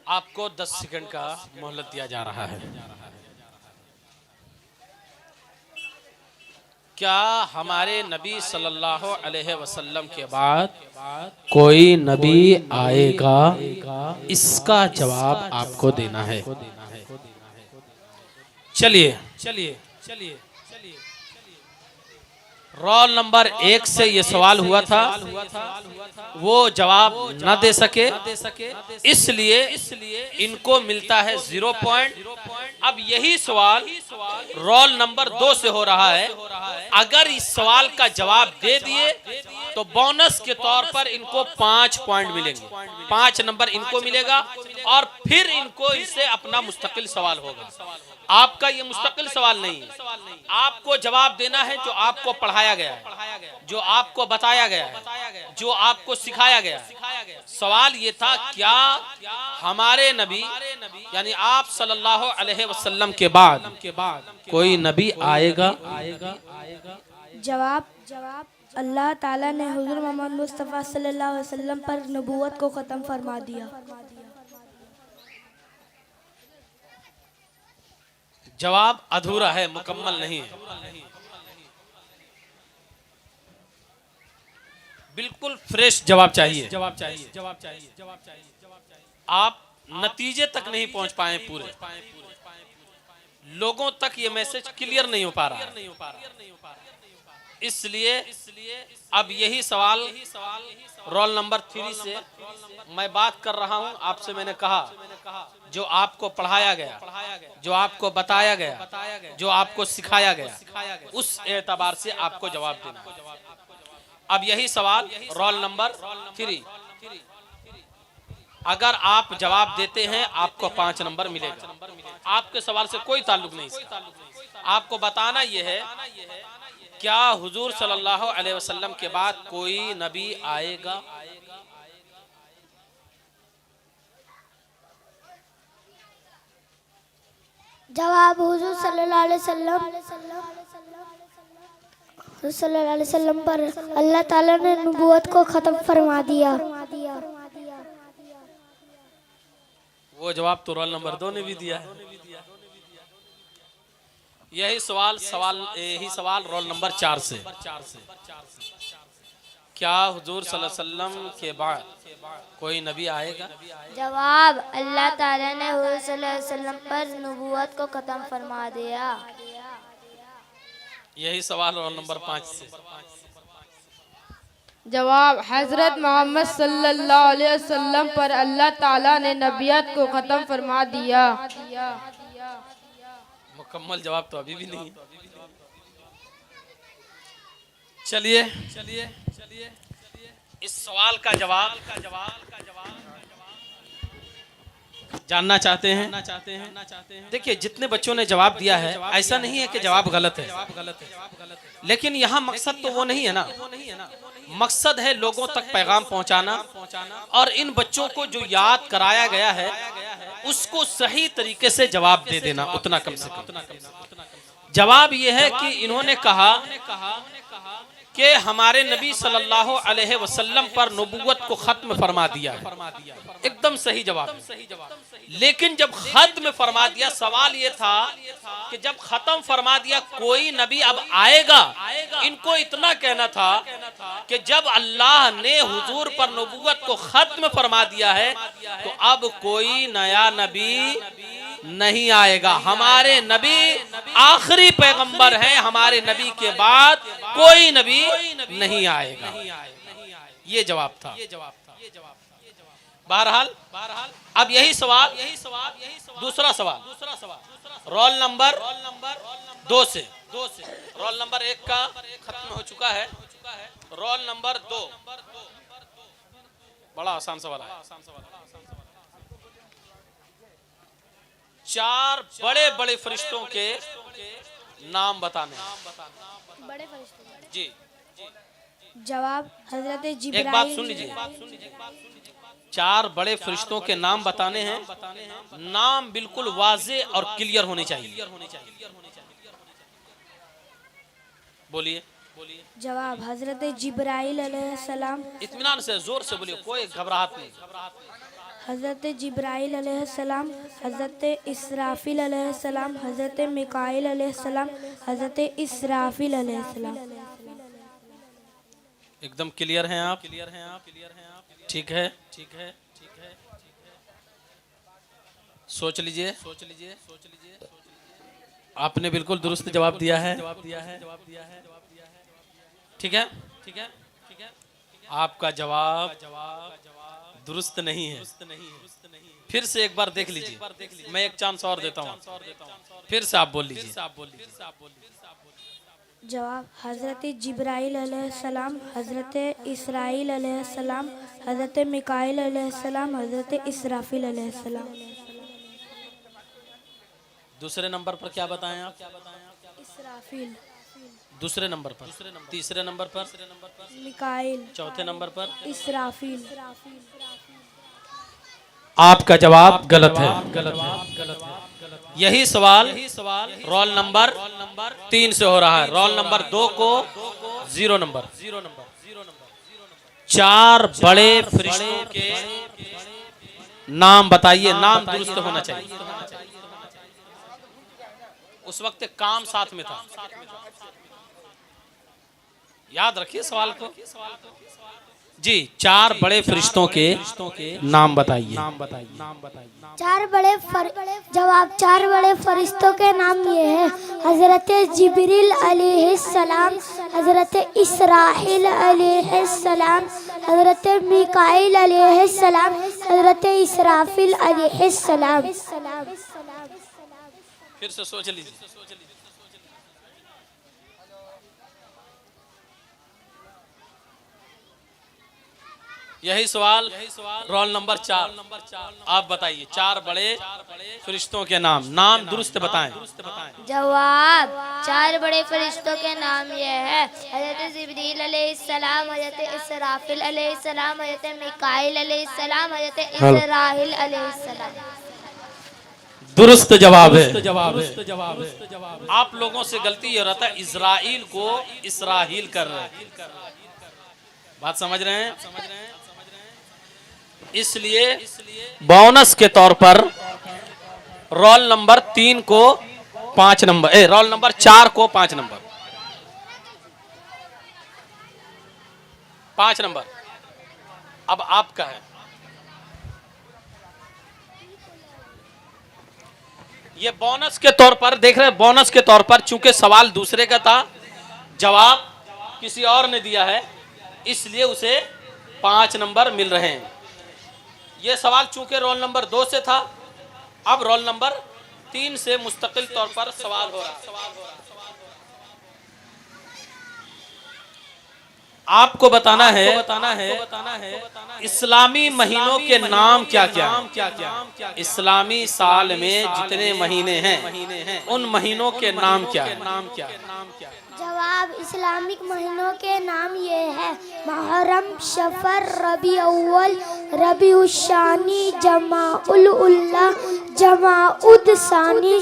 आपको 10 सेकंड का मोहलत दिया जा रहा है। क्या हमारे नबी सल्लल्लाहु अलैहि वसल्लम के बाद कोई नबी आएगा? इसका जवाब आपको देना है। चलिए चलिए चलिए रोल नंबर 1 से ये सवाल हुआ था, वो जवाब न दे सके, इसलिए इनको मिलता है 0 पॉइंट। अब यही सवाल रोल नंबर 2 से हो रहा है। अगर इस सवाल का जवाब दे दिए तो बोनस के तौर पर इनको 5 पॉइंट मिलेंगे, 5 नंबर इनको मिलेगा और फिर इनको इससे अपना मुस्तकिल सवाल होगा। आपका ये मुस्तकिल सवाल नहीं है, आपको जवाब देना है जो आपको पढ़ाया गया है, जो आपको बताया गया है, जो आपको सिखाया गया है। सवाल ये था, क्या हमारे नबी यानी आप सल्लल्लाहु अलैहि वसल्लम के बाद कोई नबी आएगा? जवाब अल्लाह ताला ने हुज़ूर मोहम्मद मुस्तफ़ा सल्लल्लाहु अलैहि वसल्लम पर नबूवत को ख़त्म फरमा दिया। जवाब अधूरा है, मुकम्मल नहीं है। बिल्कुल फ्रेश जवाब चाहिए। आप नतीजे तक नहीं पहुंच पाए, पूरे लोगों तक ये मैसेज क्लियर नहीं हो पा रहा। इसलिए अब यही सवाल रोल नंबर 3 से मैं बात कर रहा हूं आपसे। मैंने कहा जो आपको पढ़ाया गया, जो आपको बताया गया, जो आपको सिखाया गया, उस एतबार से आपको जवाब देना है। अब यही सवाल रोल नंबर 3, अगर आप जवाब देते हैं आपको 5 नंबर मिलेगा। आपके सवाल से कोई ताल्लुक नहीं इसका। आपको बताना यह है, क्या हुजूर सल्लल्लाहु अलैहि वसल्लम के बाद कोई नबी आएगा? जवाब हुजूर सल्लल्लाहु अलैहि वसल्लम पर अल्लाह ताला ने नबूवत को ख़त्म फरमा दिया। वो जवाब तो रोल नंबर 2 ने भी दिया है। यही सवाल रोल नंबर 4 से, क्या हुजूर सल्लल्लाहु अलैहि वसल्लम के बाद कोई नबी आएगा? जवाब अल्लाह ताला ने हुजूर सल्लल्लाहु अलैहि वसल्लम पर नबूवत को ख़त्म फरमा दिया। यही सवाल रोल नंबर 5 से। जवाब हजरत मोहम्मद सल्लल्लाहु अलैहि वसल्लम पर अल्लाह ताला ने नबियत को ख़त्म फरमा दिया। मुकम्मल जवाब तो अभी भी नहीं है। चलिए इस सवाल का जवाब जानना चाहते हैं? देखिए, जितने बच्चों ने जवाब दिया है, ऐसा नहीं है कि जवाब गलत है, लेकिन यहाँ मकसद तो वो नहीं है ना। मकसद है लोगों तक पैगाम पहुँचाना और इन बच्चों को जो याद कराया गया है उसको सही तरीके से जवाब दे देना, उतना कम से कम। जवाब ये है कि इन्होंने कहा कि हमारे नबी सल्लल्लाहु अलैहि वसल्लम पर नबूवत को खत्म फरमा दिया है। एकदम सही जवाब। लेकिन जब खत्म फरमा दिया, सवाल ये था कि जब खत्म फरमा दिया कोई नबी अब आएगा, इनको इतना कहना था कि जब अल्लाह ने हुजूर पर नबूवत को खत्म फरमा दिया है तो अब कोई नया नबी नहीं आएगा। हमारे नबी आखिरी पैगंबर हैं, हमारे नबी के बाद कोई नबी नहीं आएगा। ये जवाब था। बहरहाल अब यही सवाल, दूसरा सवाल रोल नंबर 2 से। रोल नंबर 1 का खत्म हो चुका है, रोल नंबर 2 बड़ा आसान सवाल है। 4 बड़े बड़े फरिश्तों के नाम बताने। बड़े फरिश्ते जी, जवाब हजरत जिब्राइल। एक बात सुन लीजिए, 4 बड़े फरिश्तों के नाम बताने हैं। नाम बिल्कुल वाज़े और क्लियर होने चाहिए। बोलिए बोलिए। जवाब हजरत जिब्राइल अलैहिस्सलाम। इत्मीनान से जोर से बोलिए, कोई घबराहट नहीं। हजरत जिब्राइल अलैहिस्सलाम, हजरत इसराफिल अलैहिस्सलाम, हजरत मिकाइल अलैहिस्सलाम, हजरत इसराफिल अलैहिस्सलाम। एकदम क्लियर हैं आप? क्लियर हैं आप? क्लियर हैं आप? ठीक है, ठीक है, ठीक है। सोच लीजिए, सोच लीजिए, सोच लीजिए। आपने बिल्कुल दुरुस्त जवाब दिया है, जवाब दिया है, जवाब दिया है, जवाब दिया है। ठीक है, ठीक है, ठीक है। आपका जवाब दुरुस्त नहीं है। फिर से एक बार देख लीजिए, मैं एक चांस और देता हूँ, फिर से आप बोल लीजिए। जवाब हजरत जिब्राइल अलैहिस्सलाम, हजरत इसराइल अलैहिस्सलाम, हजरत मिकाइल अलैहिस्सलाम, हजरत इसराफिल अलैहिस्सलाम। दूसरे नंबर पर क्या बताएं आप? इसराफिल। दूसरे नंबर पर। तीसरे नंबर पर मिकाइल। चौथे नंबर पर इसराफिल। आपका जवाब गलत है, गलत है। यही सवाल रोल नंबर 3 से हो रहा है। रोल नंबर 2 को 0 नंबर। 4 बड़े फरिश्तों के नाम बताइए, नाम दुरुस्त होना चाहिए। उस वक्त काम साथ में था, याद रखिए सवाल को जी। 4 बड़े फरिश्तों के नाम बताइए, नाम बताइए, नाम बताइए। जवाब 4 बड़े फरिश्तों के नाम ये है: हजरत जिब्रील अलैहिस्सलाम, हजरत इसराइल अलैहिस्सलाम, हजरत मिकाइल अलैहिस्सलाम, हजरत इसराफिल अलैहिस्सलाम। फिर से सोच लीजिए। यही सवाल रोल नंबर 4। आप बताइए 4 बड़े फरिश्तों के नाम, नाम दुरुस्त बताएं। जवाब 4 बड़े फरिश्तों के नाम ये है: हजरत जिब्रील अलैहिस्सलाम, हजरत इसराफिल अलैहिस्सलाम, हजरत मिकाइल अलैहिस्सलाम, हजरत इसराइल अलैहिस्सलाम। दुरुस्त जवाब है। आप लोगों से गलती हो रहा था, इजराइल को इसराइल कर रहे हैं। बात समझ रहे हैं? इसलिए बोनस के तौर पर रोल नंबर 3 को 5 नंबर, रोल नंबर 4 को 5 नंबर, 5 नंबर अब आपका है। ये बोनस के तौर पर देख रहे हैं, बोनस के तौर पर चूंकि सवाल दूसरे का था, जवाब किसी और ने दिया है, इसलिए उसे 5 नंबर मिल रहे हैं। यह सवाल चूंकि रोल नंबर 2 से था, अब रोल नंबर 3 से मुस्तकिल तौर पर सवाल हो रहा है। आपको बताना है इस्लामी महीनों के नाम क्या क्या। इस्लामी साल में जितने महीने हैं उन महीनों के नाम क्या है? जवाब इस्लामिक महीनों के नाम ये है: मुहर्रम, सफर, रबी अव्वल, रबीउल शानी, जमाउल उल्ला, जमाउद सानी,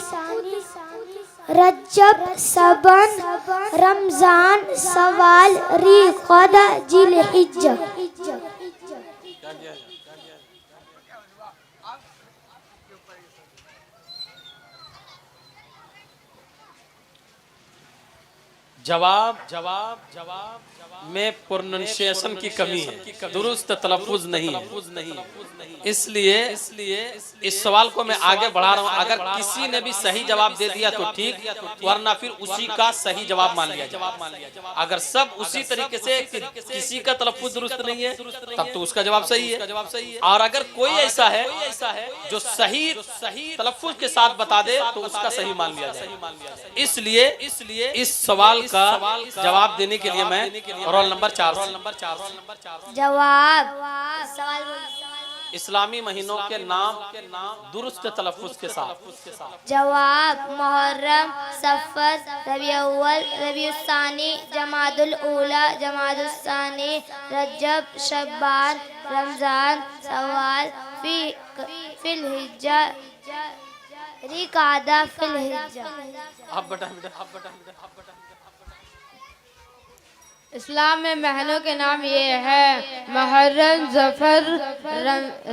रजब, सबन, रमजान, सवाल, ज़िलक़अदा, ज़िलहिज्जा। जवाब में प्रोनाउंसिएशन की कमी है, दुरुस्त तलफ्फुज नहीं है। इसलिए इस सवाल को मैं आगे बढ़ा रहा हूं। अगर किसी ने भी सही जवाब दे दिया तो ठीक, वरना फिर उसी का सही जवाब मान लिया जाए। अगर सब उसी तरीके से किसी का तलफ्फुज दुरुस्त नहीं है तब तो उसका जवाब सही है। और अगर कोई ऐसा है जो सही तलफ्फुज के साथ बता दे तो उसका सही मान लिया जाए। इसलिए इस सवाल का जवाब देने के लिए मैं रोल नंबर 4 जवाब इस्लामी महीनों के नाम दुरुस्त तलफ्फुज के साथ। जवाब मुहर्रम, सफर, रबी अव्वल, रबीउल सानी, जमादुल ऊला, जमादुल सानी, रजब, शब्बान, रमजान, सवाल, फिल हिज्जा, ज़िलक़अदा, फिल हिज्जा। अब बता इस्लाम में महीनों के नाम ये है मुहर्रम, ज़फ़र,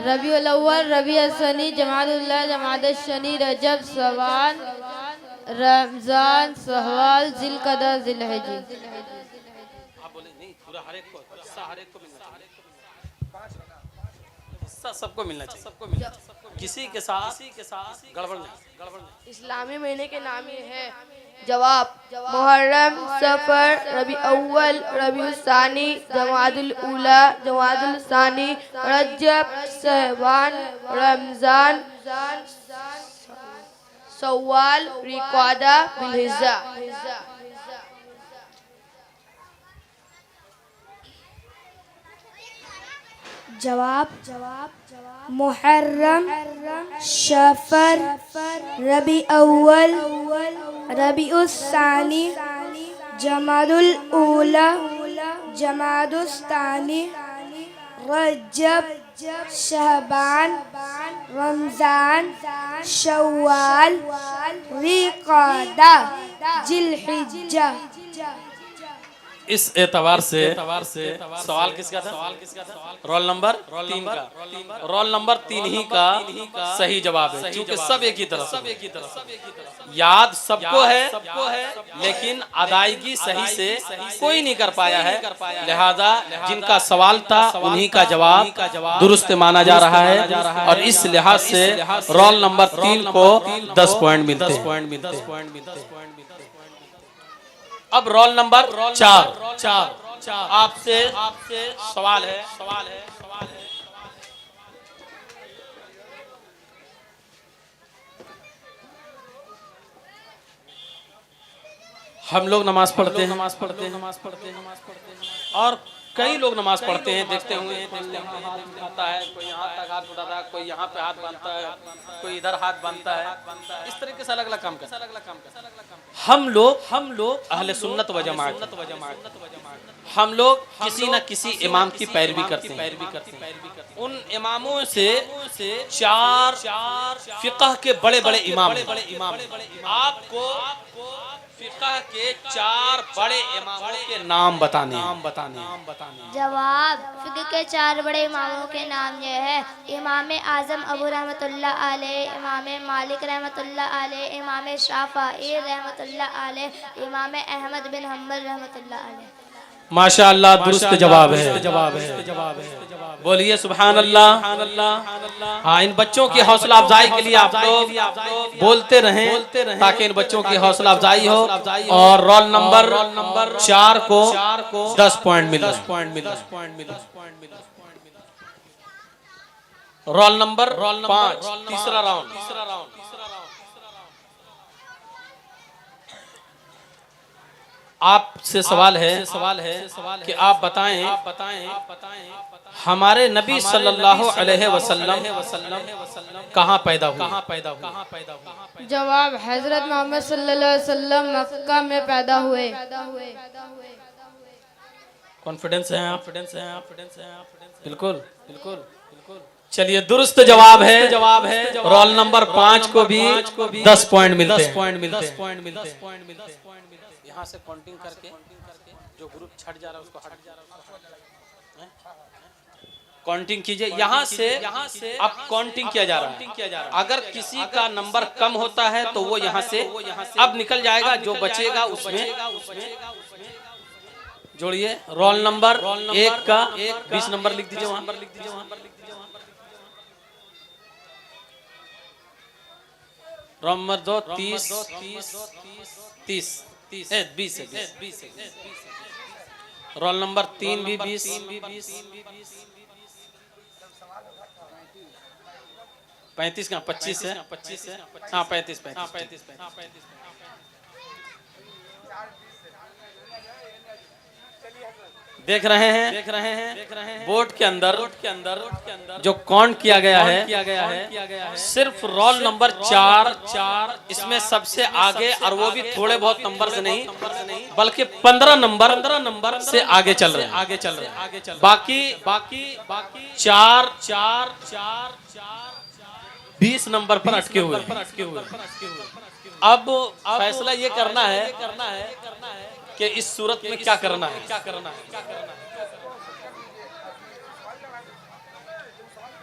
रबीउल अव्वल, रबीउल सनी, जमादुल्लाह, जमादुश्शनी, रजब, शवाल, रमज़ान, शव्वाल, ज़िलक़दा, ज़िलहिज्जा। आप बोले नहीं, पूरा हर एक को मिलना चाहिए, हिस्सा सबको मिलना चाहिए, सबको मिलना चाहिए। किसी के साथ गड़बड़ नहीं। इस्लामी महीने के नाम ये है जवाब मुहर्रम, सफर, रबी अव्वल, रबी सानी, जमादुल ऊला, जमादुल सानी, रजब, शहबान, रमजान, शव्वाल, ज़िलक़ादा, ज़िलहिज्जा। जवाब मुहर्रम, शफर, रबी अव्वल, रबीउस सानी, जमादुल ऊला, जमादुस तानी, रजब, शहबान, रमजान, शव्वाल, ज़िलक़ादा, ज़िलहिज्जा। इस एतबार से सवाल किसका था? रोल नंबर 3 का। रोल नंबर 3 ही का सही जवाब है, क्योंकि सब एक ही तरफ याद सबको है, लेकिन अदायगी सही से कोई नहीं कर पाया है। लिहाजा जिनका सवाल था उन्हीं का जवाब दुरुस्त माना जा रहा है, और इस लिहाज से रोल नंबर 3 को 10 पॉइंट मिलते हैं। अब रोल नंबर 4 आपसे सवाल है। हम लोग नमाज पढ़ते हैं और कई लोग नमाज पढ़ते हैं, देखते होंगे कोई यहाँ हाथ उठाता है, कोई यहाँ तक हाथ उठाता है, कोई यहाँ पे हाथ बांधता है, कोई इधर हाथ बांधता है। इस तरीके से अलग अलग काम करते हैं। हम लोग अहले सुन्नत व जमात, हम लोग किसी न किसी इमाम की पैरवी करते हैं। उन इमामों से 4 फिक़ह के बड़े बड़े इमाम आपको फिक़ह के 4 बड़े इमामों के नाम बताने। जवाब फिक़ह के 4 बड़े इमामों के नाम ये है इमाम आज़म अबू रहमतुल्लाह अलैह, इमाम मालिक रहमतुल्लाह अलैह, इमाम शाफ़िई रहमतुल्लाह अलैह, इमाम अहमद बिन हम्बल रहमतुल्लाह अलैह। माशाअल्लाह दुरुस्त जवाब है। बोलिए सुभान अल्लाह। हाँ, इन बच्चों की हौसला अफजाई के लिए आप लोग बोलते रहें ताकि इन बच्चों की हौसला अफजाई हो, और रोल नंबर 4 को 10 पॉइंट मिले। रोल नंबर 5 तीसरा राउंड। आपसे सवाल है कि आप बताएं हमारे नबी सल्लल्लाहु अलैहि वसल्लम कहाँ पैदा हुए? जवाब हजरत मोहम्मद सल्लल्लाहु अलैहि वसल्लम मक्का में पैदा हुए। कॉन्फिडेंस है आप? बिल्कुल। चलिए दुरुस्त जवाब है। रोल नंबर 5 को भी 10 पॉइंट मिलते हैं। यहाँ से काउंटिंग करके जो ग्रुप छट जा रहा है उसको हट जा रहा है, काउंटिंग कीजिए। यहाँ से अब काउंटिंग किया जा रहा है। अगर किसी का नंबर कम होता है तो वो यहाँ से अब निकल जाएगा, जो बचेगा उसमें जोड़िए। रोल नंबर 1 का 20 नंबर लिख दीजिए वहां। रोल नंबर 2 30 20 रोल नंबर 3 भी 20। पैंतीस का 25 है। हाँ 35। देख रहे हैं बोर्ड के अंदर जो काउंट किया गया है सिर्फ रोल नंबर 4 इसमें सबसे आगे, और वो भी थोड़े बहुत नंबर से नहीं बल्कि 15 नंबर से आगे चल रहे हैं। बाकी 4 20 नंबर पर अटके हुए। अब फैसला ये करना है कि इस सूरत में क्या करना है,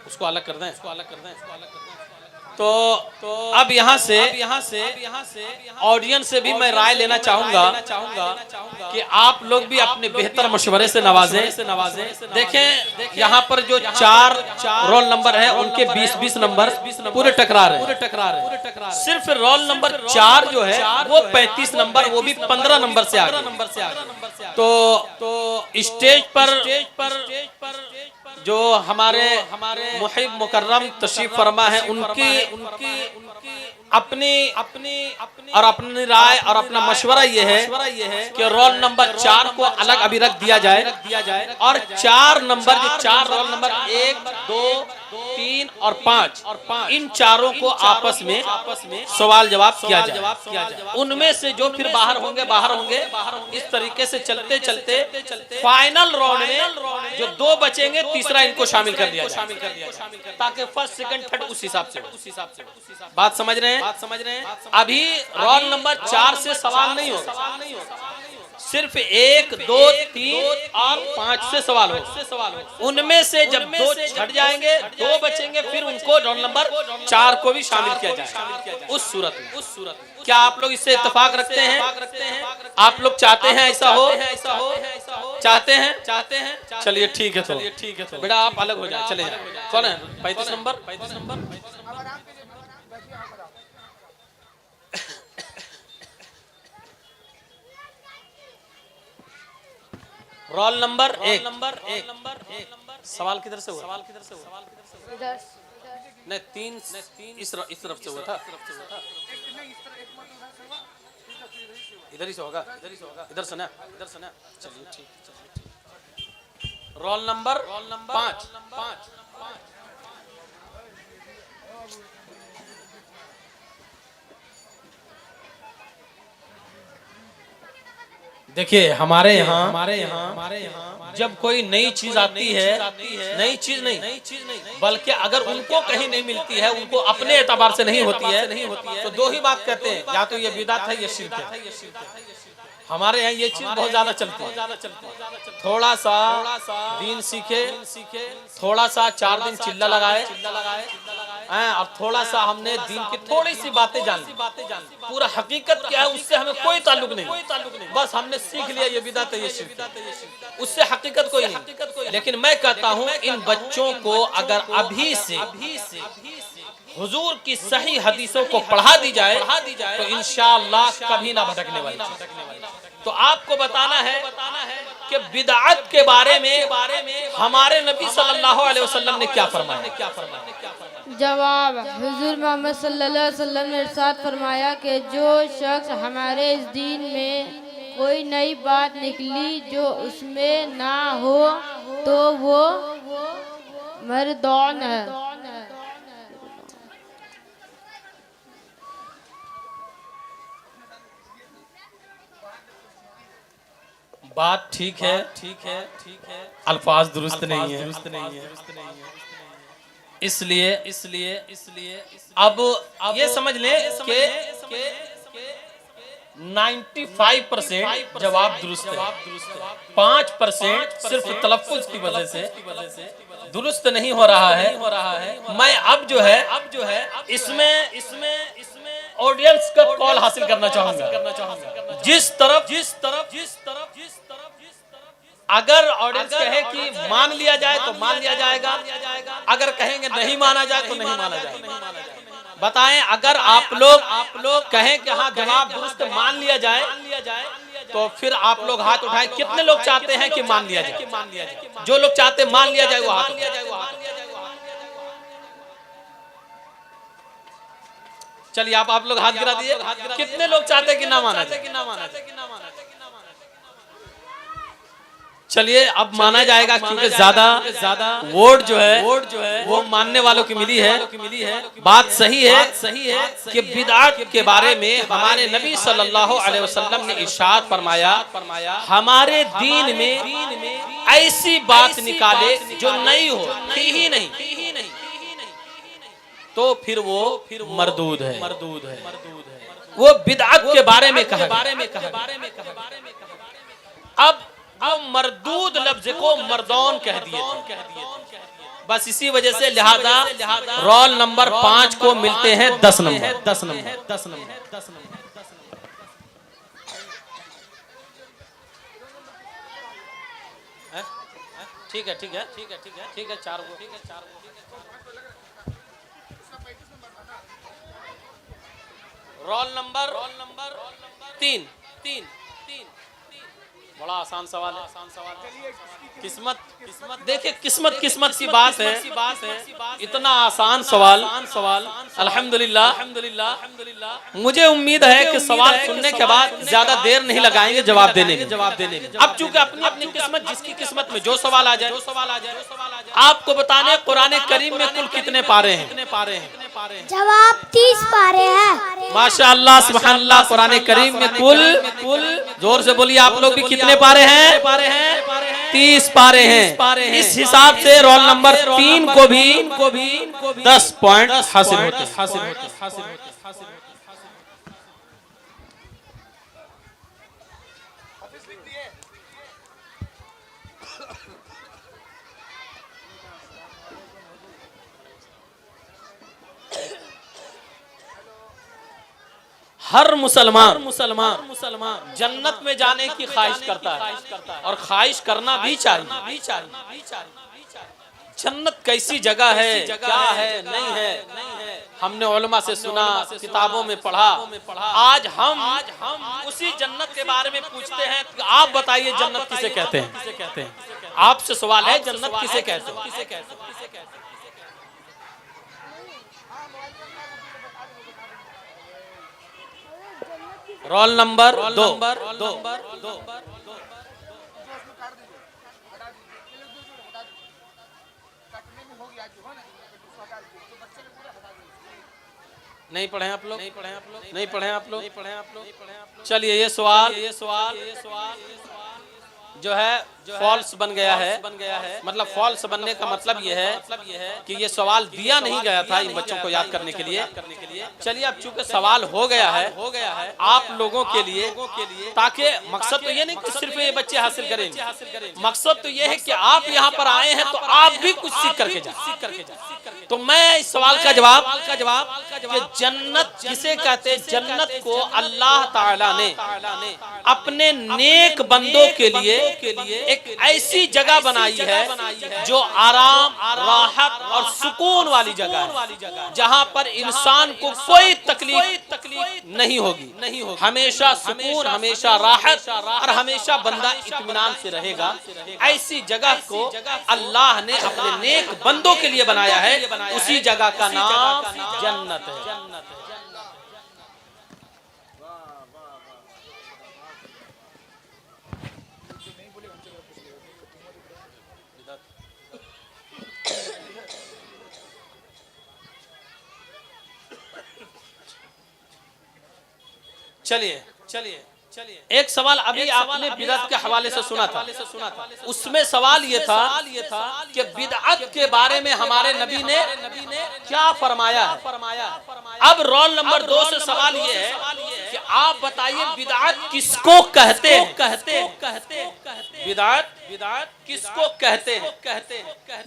उसको अलग कर दें। तो अब यहाँ से ऑडियंस से भी मैं राय लेना चाहूंगा कि आप लोग भी अपने बेहतर मशवरे से नवाजें। देखें यहाँ पर जो 4 रोल नंबर है उनके 20-20 नंबर पूरे टकरा रहे हैं। सिर्फ रोल नंबर 4 जो है वो 35 नंबर, वो भी 15 नंबर से आगे। तो स्टेज पर जो हमारे मुहिब मुकर्रम तशरीफ फरमा है, उनकी अपनी और अपनी राय और अपना मशवरा ये है कि रोल नंबर 4 को अलग अभी रख दिया जाए और 4 नंबर जो 4 रोल नंबर 1, 2, 3 और 5 इन चारों को आपस में सवाल जवाब किया जाए। उनमें से जो फिर बाहर होंगे इस तरीके से चलते फाइनल राउंड में जो 2 बचेंगे तीसरा इनको शामिल कर दिया जाए ताकि फर्स्ट सेकंड थर्ड उस हिसाब से। बात समझ रहे हैं? अभी रोल नंबर 4 से सवाल नहीं होगा, सिर्फ 1, 2, 3 और 5 से सवाल हो। उनमें से जब 2 छट जाएंगे 2 बचेंगे फिर उनको रोल नंबर 4 को भी शामिल किया जाए उस सूरत में। क्या आप लोग इससे इत्तेफाक रखते हैं? आप लोग चाहते हैं ऐसा हो? चाहते हैं? चलिए ठीक है, तो बेटा आप अलग हो जाए, चले जाए। कौन है 35 नंबर? रोल नंबर 1 सवाल किधर से हुआ? नहीं 3 इस तरफ से हुआ था। इधर ही से होगा, इधर से ना। चलिए ठीक। रोल नंबर 5 देखिए हमारे यहाँ जब कोई नई चीज आती है, नई चीज नहीं बल्कि अगर उनको कहीं नहीं मिलती है, उनको अपने एतबार से नहीं होती है तो 2 ही बात कहते हैं, या तो ये बिदअत है या शिर्क है। हमारे यहाँ ये चीज बहुत ज्यादा चलती है। थोड़ा सा दीन सीखे, थोड़ा सा 4 दिन चिल्ला लगाए और थोड़ा सा हमने दीन की थोड़ी सी बातें जान ली। पूरा हकीकत क्या है उससे हमें कोई ताल्लुक नहीं, बस हमने सीख लिया ये बिदअत है ये शिर्क है, उससे हकीकत कोई नहीं। लेकिन मैं कहता हूँ इन बच्चों को अगर अभी से हुजूर की सही हदीसों को पढ़ा दी जाए तो इंशाअल्लाह कभी ना भटकने वाली। तो आपको बताना है कि बिदअत के बारे में हमारे नबी सल्लल्लाहु अलैहि वसल्लम ने क्या फरमाया। जवाब, हुजूर मोहम्मद सल्लल्लाहु अलैहि वसल्लम ने इरशाद फरमाया कि जो शख्स हमारे इस दीन में कोई नई बात निकली जो उसमें ना हो तो वो मरदौन है। बात ठीक है, अल्फाज दुरुस्त नहीं है। इसलिए अब ये समझ लें कि 95% जवाब दुरुस्त है, 5% सिर्फ तलफ्फुज की वजह से दुरुस्त नहीं हो रहा है। मैं अब जो है इसमें ऑडियंस का कॉल हासिल करना चाहूंगा। जिस तरफ अगर ऑडियंस कहे कि मान लिया जाए तो मान लिया जाएगा, अगर कहेंगे नहीं माना जाए तो नहीं माना जाएगा। बताएं, अगर आप लोग कहें कि हाँ जवाब दुरुस्त मान लिया जाए तो फिर आप लोग हाथ उठाएं। कितने लोग चाहते हैं कि मान लिया जाए? जो लोग चाहते मान लिया जाए वो हाथ उठाएं। चलिए आप लोग हाथ गिरा दिए। कितने लोग चाहते हैं कि ना माना जाए? चलिए अब माना जाएगा क्योंकि ज्यादा वोट जो है वो मानने वालों की मिली है। बात सही है कि बिदअत के बारे में हमारे नबी सल्लल्लाहु अलैहि वसल्लम ने इरशाद फरमाया, हमारे दीन में ऐसी बात निकाले जो नई हो, थी ही नहीं, तो फिर वो मरदूद है। वो बिदअत के बारे में कहा। अब मरदूद लफ्ज को मर्दौन कह दिए थे। बस इसी वजह से लिहाजा रोल नंबर 5 को मिलते हैं 10 नंबर। 10 number 10 number 10 number. ठीक है ठीक है ठीक है ठीक है ठीक है 4 को ठीक है 4 को रोल नंबर 3 बड़ा आसान सवाल है। किस्मत देखिए किस्मत की बात है। इतना आसान सवाल अल्हम्दुलिल्लाह। मुझे उम्मीद है कि सवाल सुनने के बाद ज्यादा देर नहीं लगाएंगे जवाब देने में। अब चूंकि अपनी अपनी किस्मत, जिसकी किस्मत में जो सवाल आ जाए आपको बताने कुरान करीम में कुल कितने पारे हैं। जवाब 30 पारे हैं। माशाअल्लाह सुभानअल्लाह। कुरान करीम में कुल जोर से बोलिए आप लोग भी कितने पारे हैं? 30 पारे हैं। इस हिसाब से रोल नंबर 3 को भी 10 पॉइंट हासिल होते हैं। हर मुसलमान जन्नत में जाने की ख्वाहिश करता है और ख्वाहिश करना भी चाहिए। जन्नत कैसी जगह है, क्या है, नहीं है, हमने उलमा से सुना, किताबों में पढ़ा। आज हम उसी जन्नत के बारे में पूछते हैं। आप बताइए जन्नत किसे कहते हैं? आपसे सवाल है, जन्नत किसे कहते हैं? Roll number 2। नहीं पढ़े आप लोग? चलिए ये सवाल जो है फॉल्स बन गया है। मतलब फॉल्स बनने का मतलब ये है कि ये सवाल दिया नहीं गया था इन बच्चों को याद करने के लिए। चलिए अब चूंकि सवाल हो गया है आप लोगों के लिए, ताकि मकसद तो ये नहीं कि सिर्फ ये बच्चे हासिल करेंगे, मकसद तो ये है कि आप यहाँ पर आए हैं तो आप भी कुछ सीख करके जाए। तो मैं इस सवाल का जवाब कि जन्नत किसे कहते हैं? जन्नत को अल्लाह ताला ने अपने नेक बंदों के लिए एक ऐसी जगह बनाई है जो आराम, राहत और सुकून वाली जगह है, जहां पर इंसान को कोई तकलीफ नहीं होगी। हमेशा सुकून, हमेशा राहत और हमेशा बंदा इत्मीनान से रहेगा। ऐसी जगह को अल्लाह ने अपने नेक बंदों के लिए बनाया है। उसी जगह का नाम जन्नत है। चलिए एक सवाल अभी आपने बिदअत के हवाले से सुना था। उसमें सवाल ये था कि बिदअत के बारे में हमारे नबी ने क्या फरमाया है। अब रोल नंबर 2 से सवाल ये है कि आप बताइए बिदअत किसको कहते हैं? बिदअत किसको कहते हैं?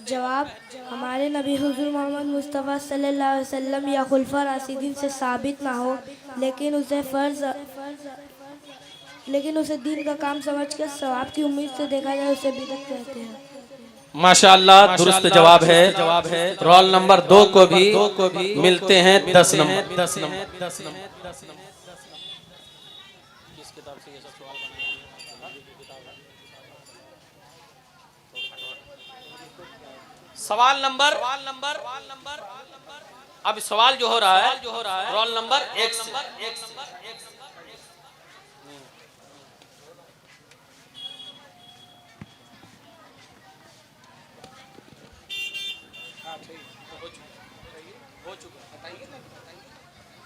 जवाब हमारे नबी हुजूर मोहम्मद मुस्तफ़ा सल्लल्लाहु अलैहि वसल्लम या खुलफा राशिदीन से साबित ना हो, लेकिन उसे दीन का काम समझकर सवाब की उम्मीद से देखा जाए, उसे बिदअत कहते हैं। माशाअल्लाह दुरुस्त जवाब है। रोल नंबर 2 को भी मिलते हैं 10 नंबर। किस किताब से ये सब सवाल सवाल नंबर अब सवाल जो हो रहा है रोल नंबर 1 से।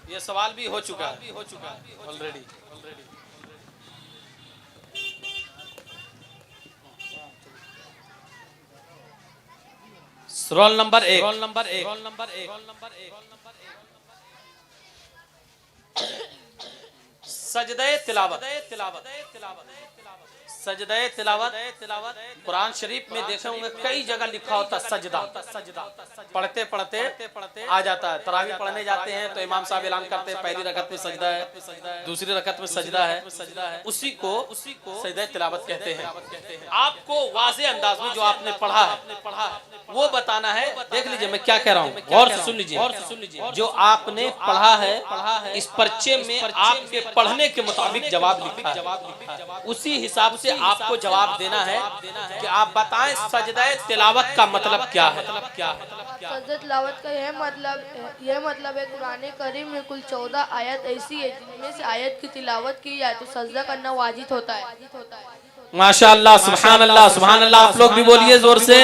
ये सवाल भी हो चुका है ऑलरेडी। रोल नंबर 1 सजदे तिलावत। सजदे तिलावत कुरान शरीफ में देखे होंगे कई जगह लिखा होता सजदा। पढ़ते पढ़ते आ जाता है। तरावी पढ़ने जाते हैं तो इमाम साहब ऐलान करते हैं पहली रकत में सजदा है, दूसरी रकत में सजदा है, उसी को सजदे तिलावत कहते हैं। आपको वाज़े अंदाज में जो आपने पढ़ा है वो बताना है। देख लीजिए मैं क्या कह रहा हूँ, गौर से सुन लीजिए। जो आपने पढ़ा है इस पर्चे में आपके पढ़ने के मुताबिक जवाब लिखा है, उसी हिसाब से आपको जवाब देना है कि आप बताएं सजदा तिलावत का मतलब क्या है। सजदा तिलावत का यह मतलब है कुरान करीम में कुल 14 आयत ऐसी है जिनमें से आयत की तिलावत की जाए तो सजदा करना वाजिब होता है। माशाअल्लाह, सुभान अल्लाह, सुभान अल्लाह। आप लोग भी बोलिए जोर से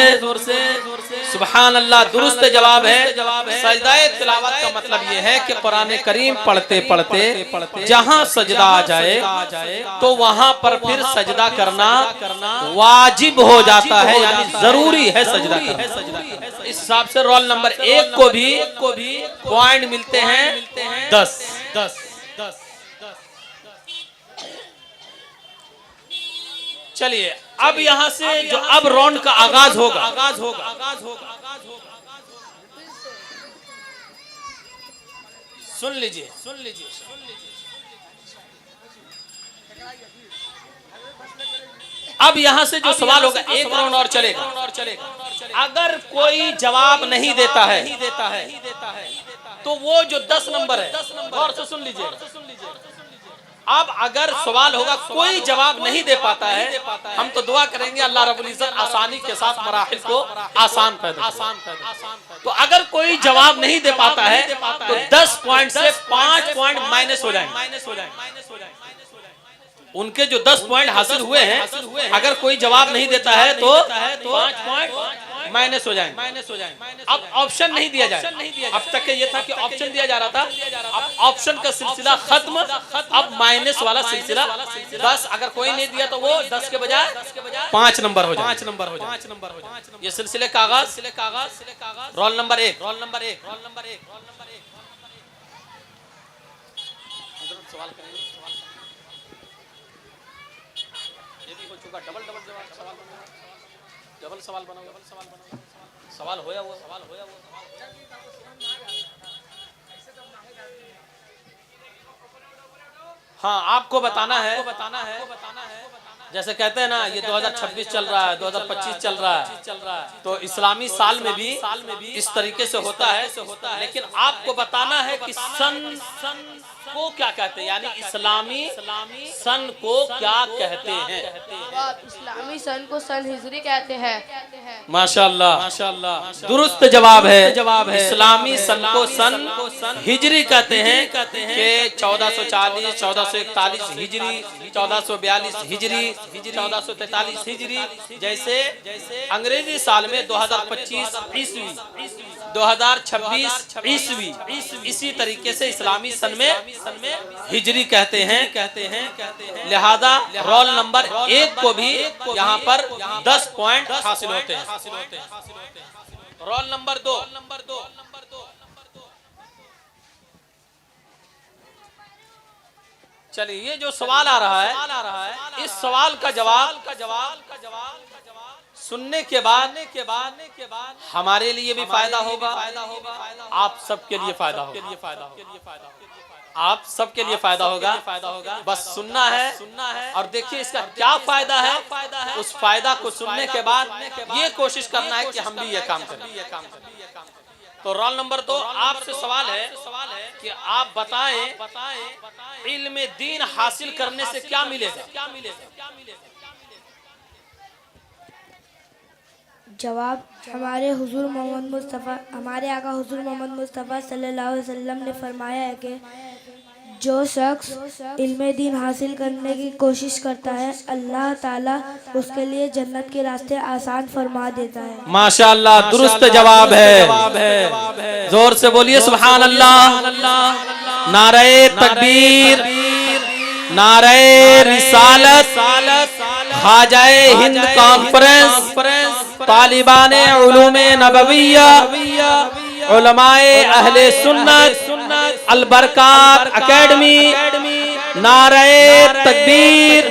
सुभान अल्लाह। दुरुस्त जवाब है। सजदा तिलावत का मतलब ये है कि कुरान करीम पढ़ते पढ़ते जहाँ सजदा आ जाए तो वहाँ पर फिर सजदा करना वाजिब हो जाता है, यानी जरूरी है सजदा करना। इस हिसाब से रोल नंबर 1 को भी पॉइंट मिलते हैं 10। चलिए अब यहाँ से जो अब राउंड का आगाज होगा सुन लीजिए। अब यहाँ से जो सवाल होगा एक राउंड और चलेगा। अगर कोई जवाब नहीं देता है तो वो जो 10 नंबर है, गौर से सुन लीजिए। अब अगर सवाल होगा कोई जवाब नहीं दे पाता है, हम तो दुआ करेंगे अल्लाह रब्बुल इज्जत आसानी के साथ मराहिल को आसान पैदा। तो अगर कोई जवाब नहीं दे पाता है तो 10 पॉइंट से 5 पॉइंट माइनस हो जाएंगे। उनके जो 10 पॉइंट हासिल हुए हैं, अगर कोई जवाब नहीं देता है तो 5 पॉइंट माइनस हो जाएंगे। अब ऑप्शन नहीं दिया जाए। अब तक ये था कि ऑप्शन दिया जा रहा था, अब ऑप्शन का सिलसिला खत्म। अब माइनस वाला सिलसिला 10, अगर कोई नहीं दिया तो वो 10 के बजाय 5 नंबर हो जाए। ये सिलसिले का आगाज रोल नंबर 1। सवाल करेंगे, ये भी हो चुका। डबल सवाल बनाओ। सवाल होया वो हाँ आपको बताना है। जैसे कहते हैं ना ये 2026 चल रहा है, 2025 चल रहा है, तो इस्लामी साल में भी इस तरीके से होता है। लेकिन आपको बताना है कि सन को क्या कहते हैं, यानी इस्लामी सन को क्या कहते हैं। इस्लामी सन को सन हिजरी कहते हैं। माशाअल्लाह, दुरुस्त जवाब है। इस्लामी सन को सन हिजरी कहते हैं कि 1440, 1441 हिजरी, 1442 हिजरी, 1443 हिजरी। जैसे अंग्रेजी साल में 2025 ईस्वी, 2026 ईस्वी, इसी तरीके से इस्लामी सन में हिजरी कहते हैं। लिहाजा रोल नंबर 1 को भी यहाँ पर 10 पॉइंट हासिल होते हैं। Roll number 2। चलिए ये जो सवाल आ रहा है, इस सवाल का जवाब सुनने के बाद हमारे लिए भी फायदा होगा, आप सबके लिए फायदा होगा। आप सबके लिए फायदा होगा। बस सुनना है और देखिए इसका क्या फायदा है। उस फायदा को सुनने के बाद ये कोशिश करना है कि हम भी ये काम करें। तो रोल नंबर 2 आपसे सवाल है कि आप बताएं इल्म दीन हासिल करने से क्या मिलेगा। जवाब हमारे आका हुजूर मोहम्मद मुस्तफ़ा सल्लल्लाहु अलैहि वसल्लम ने फरमाया है कि जो शख्स इल्म दीन हासिल करने की कोशिश करता है अल्लाह ताला उसके लिए जन्नत के रास्ते आसान फरमा देता है। माशाअल्लाह, दुरुस्त जवाब है। जोर से बोलिए सुभान अल्लाह। नारे तकबीर, नारे रिसालत, खाजाए हिंद कॉन्फ्रेंस, तालिबाने उलूमे नबविया, उलमाए अहले सुन्नत, अलबरकात एकेडमी, नारे तकबीर,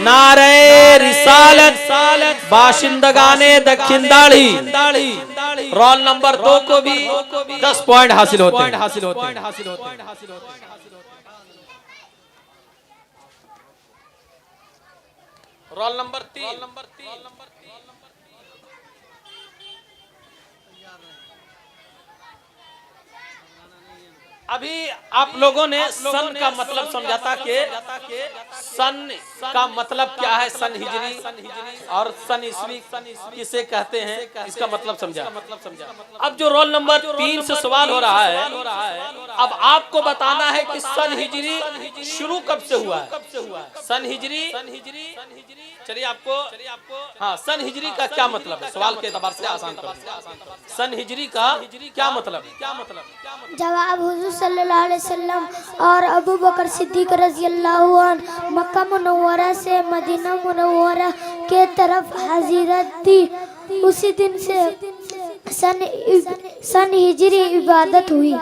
नारे रिसालत बाशिंदगाने दक्षिण दाढ़ी रोल नंबर 2 को भी 10 पॉइंट हासिल होते हैं। रोल नंबर 3 अभी आप लोगों ने सन का मतलब समझा था कि सन का मतलब क्या है, सन हिजरी और सन ईस्वी किसे कहते हैं, इसका मतलब समझा। अब जो रोल नंबर 3 से सवाल हो रहा है, अब आपको बताना है कि सन हिजरी शुरू कब से हुआ है। सन हिजरी चलिए आपको हाँ सन हिजरी का क्या मतलब है, सवाल के एतबार से आसान कर दीजिए। सन हिजरी का क्या मतलब है? जवाब हुजूर सल्लल्लाहु अलैहि वसल्लम और अबू बकर सिद्दीक रज़ी अल्लाहु अन्हु मक्का मुनव्वरा से मदीना मुनव्वरा के तरफ हजरत दी, उसी दिन से सन हिजरी इबादत हुई।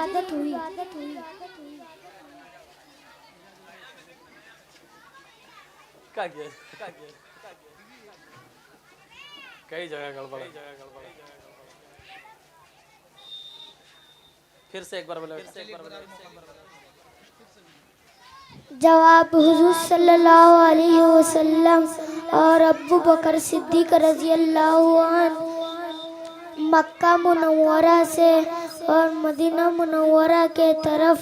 कई जगह गड़बड़, फिर से एक बार बोले। जवाब हुजूर सल्लल्लाहु अलैहि वसल्लम और अबू बकर सिद्दीक रज़ी अल्लाहु अन्हु मक्का मुनव्वरा से और मदीना मुनव्वरा के तरफ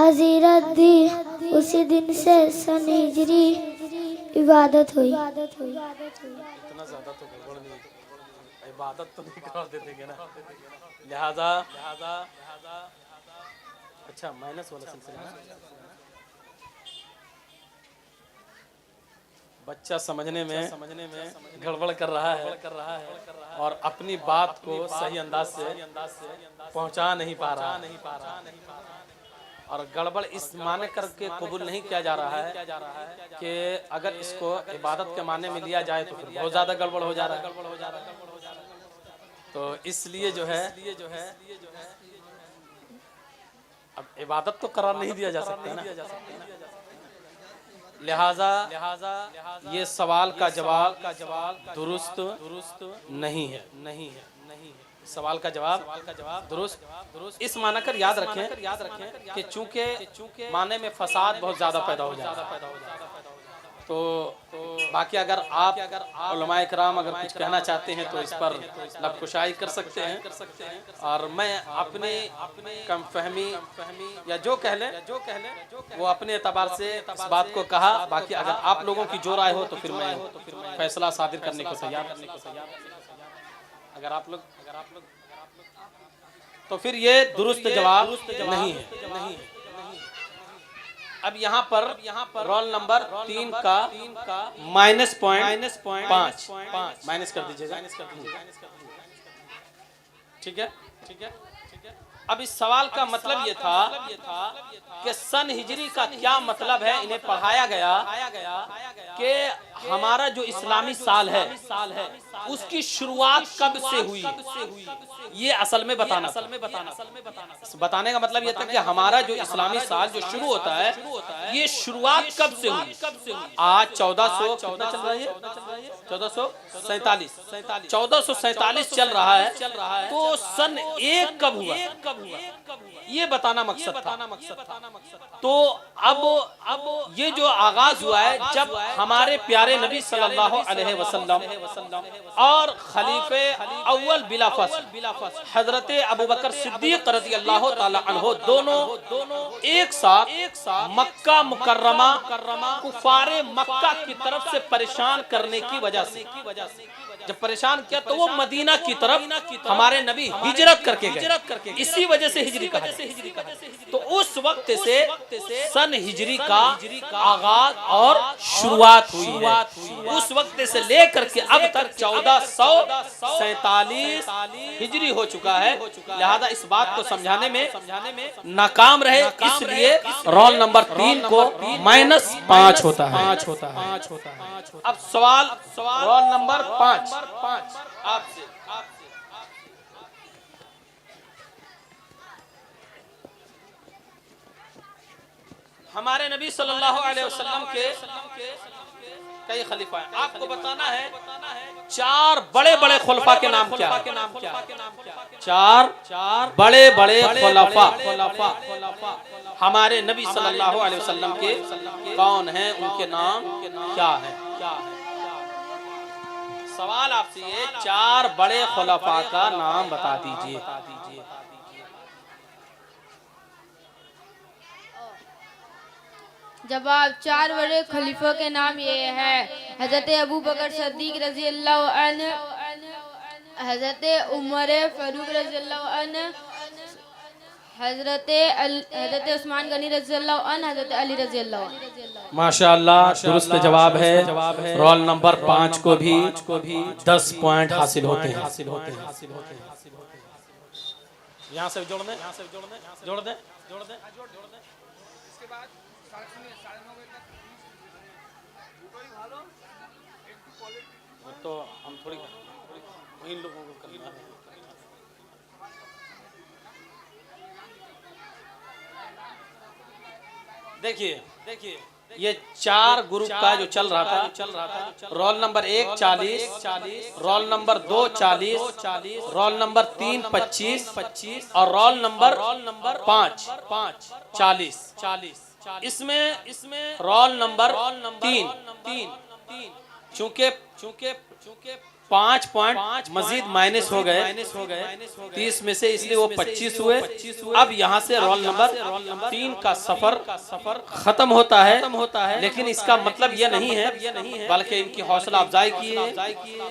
हजरत दी, उसी दिन से सन हिजरी इबादत हुई। इतना ज्यादा तो गड़बड़ नहीं, इबादत तो नहीं करा देते ना, लिहाजा अच्छा माइनस वाला सिलसिला। बच्चा समझने में गड़बड़ कर रहा है और अपनी बात को सही अंदाज से पहुंचा नहीं पा रहा, और गड़बड़ इस माने करके कबूल नहीं किया जा रहा है कि अगर इसको इबादत के माने में लिया जाए तो फिर बहुत ज्यादा गड़बड़ हो जा रहा है। तो इसलिए जो है अब इबादत तो करार नहीं दिया जा सकता ना, लिहाजा ये सवाल का जवाब दुरुस्त नहीं है। सवाल का जवाब दुरुस्त इस माना कर याद रखें कि चूंकि माने में फसाद बहुत ज्यादा पैदा हो जाता है। तो बाकी अगर आप उलमाए कराम अगर कुछ कहना चाहते हैं तो इस पर लबकुशाई कर सकते हैं, और मैं अपने कम फहमी या जो कह लें वो अपने एतबार से इस बात को कहा। बाकी अगर आप लोगों की जो राय हो तो फिर मैं फैसला सादिर करने को तैयार। अगर आप लोग तो फिर ये दुरुस्त जवाब नहीं है। अब यहाँ पर रोल नंबर 3 का माइनस पॉइंट 5 माइनस कर दीजिएगा। ठीक है। अब इस सवाल का मतलब ये था कि सन हिजरी का क्या मतलब है। इन्हें पढ़ाया गया कि हमारा जो इस्लामी साल है उसकी शुरुआत कब से हुई, ये असल में बताने का मतलब ये था कि हमारा जो इस्लामी साल जो शुरू होता है ये शुरुआत कब से हुई। आज 1447 चल रहा है, तो सन 1 कब हुआ ये बताना मकसद था। तो अब ये जो आगाज हुआ है जब हमारे प्यारे नबी सल्लल्लाहु अलैहि वसल्लम और खलीफे अव्वल बिला फस्ल हजरत अबू बकर सिद्दीक रज़ी अल्लाह ताला अन्हो दोनों एक साथ मक्का मुकर्रमा कुफारे मक्का की तरफ से परेशान करने की वजह से जब परेशान किया तो वो मदीना की तरफ हमारे नबी हिजरत करके गए, इसी वजह से हिजरी कहा जाता है। तो उस वक्त से सन हिजरी का आगाज और शुरुआत हुई है। उस वक्त से लेकर के अब तक 1447 हिजरी हो चुका है। लिहाजा इस बात को समझाने में नाकाम रहे, इसलिए रोल नंबर 3 को -5 होता है। अब सवाल रोल नंबर 5 आपसे। हमारे नबी सल्लल्लाहु अलैहि वसल्लम के कई खलीफा हैं। आपको बताना है 4 बड़े बड़े खुलफा के नाम क्या? 4 बड़े बड़े खुलफा हमारे नबी सल्लल्लाहु अलैहि वसल्लम के कौन हैं, उनके नाम क्या है? सवाल आपसे ये 4 बड़े खुलफा का नाम बता दीजिए। जवाब 4 बड़े खलीफों के नाम ये है हजरत अबू बकर सिद्दीक रजी अल्लाह अन्हु, हजरत उमर फारूक रजी अल्लाह अन्हु, हजरत उस्मान गनी रजी अल्लाह अन्हु, हजरत अली रजी अल्लाह अन्हु। माशाअल्लाह दुरुस्त जवाब है। रोल नंबर 5 को भी 10 पॉइंट हासिल होते हैं। यहाँ से जोड़ दें। तो हम थोड़ी वही लोगों को करना है। देखिए ये 4 ग्रुप का जो चल रहा था। Roll number 1 40, roll number 2 40, roll number 3 25 और रोल नंबर 5 40। इसमें रोल नंबर 3 चूंकि 5 पॉइंट मजीद माइनस हो गए 30 में से, इसलिए वो 25 हुए। अब यहाँ से रोल नंबर 3 का सफर खत्म होता है, लेकिन इसका मतलब यह नहीं है, बल्कि इनकी हौसला अफजाई की,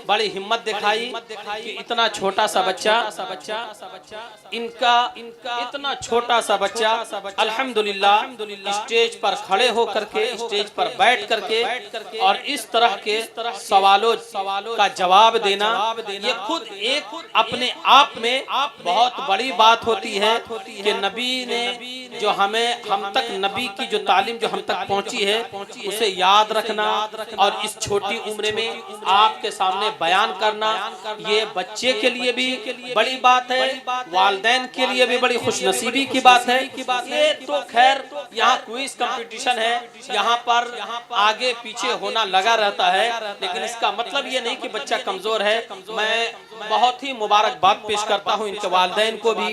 बड़ी हिम्मत दिखाई कि इतना छोटा सा बच्चा इनका इतना छोटा सा बच्चा अल्हम्दुलिल्लाह स्टेज पर खड़े हो करके, स्टेज पर बैठ करके और इस तरह के सवालों का जवाब देना, ये खुद एक अपने आप में बहुत बड़ी बात होती है कि नबी ने जो हम तक नबी की जो तालीम जो हम तक पहुंची है उसे याद रखना और इस छोटी उम्र में आपके सामने बयान करना, ये बच्चे के लिए भी बड़ी बात है, वालिदैन के लिए भी बड़ी खुशनसीबी की बात है। ये तो खैर यहाँ क्विज कंपटीशन है, यहाँ पर आगे पीछे होना लगा रहता है, लेकिन इसका मतलब ये नहीं कि बच्चा कमजोर है। मैं बहुत ही मुबारकबाद पेश करता हूँ इनके वालिदैन को भी,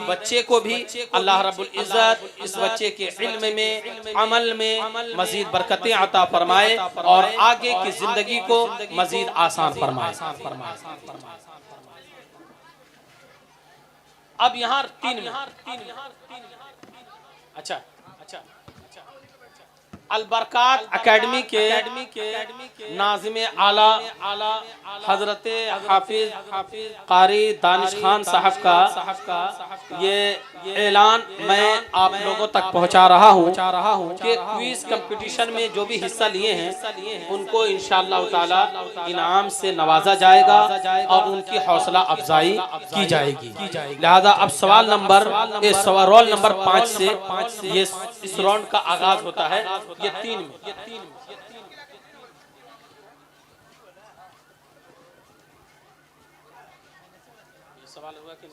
बच्चे को भी। अल्लाह रब्बुल इज्जत इस बच्चे के इल्म में, अमल में मजीद बरकतें अता फरमाए और आगे की जिंदगी को मजीद आसान फरमाए। अब यहाँ 3 में अच्छा अलबरकात एकेडमी के नाज़िम आला हजरत हाफिज कारी दानिश खान साहब का ये ऐलान मैं आप लोगों तक पहुंचा रहा हूं कि क्विज कंपटीशन में जो भी हिस्सा लिए हैं उनको इंशाअल्लाह ताला इनाम से नवाजा जाएगा और उनकी हौसला अफजाई की जाएगी। लिहाजा अब सवाल नंबर रोल नंबर 5 से ये इस राउंड का आगाज होता है। ये 3 में सवाल हुआ कि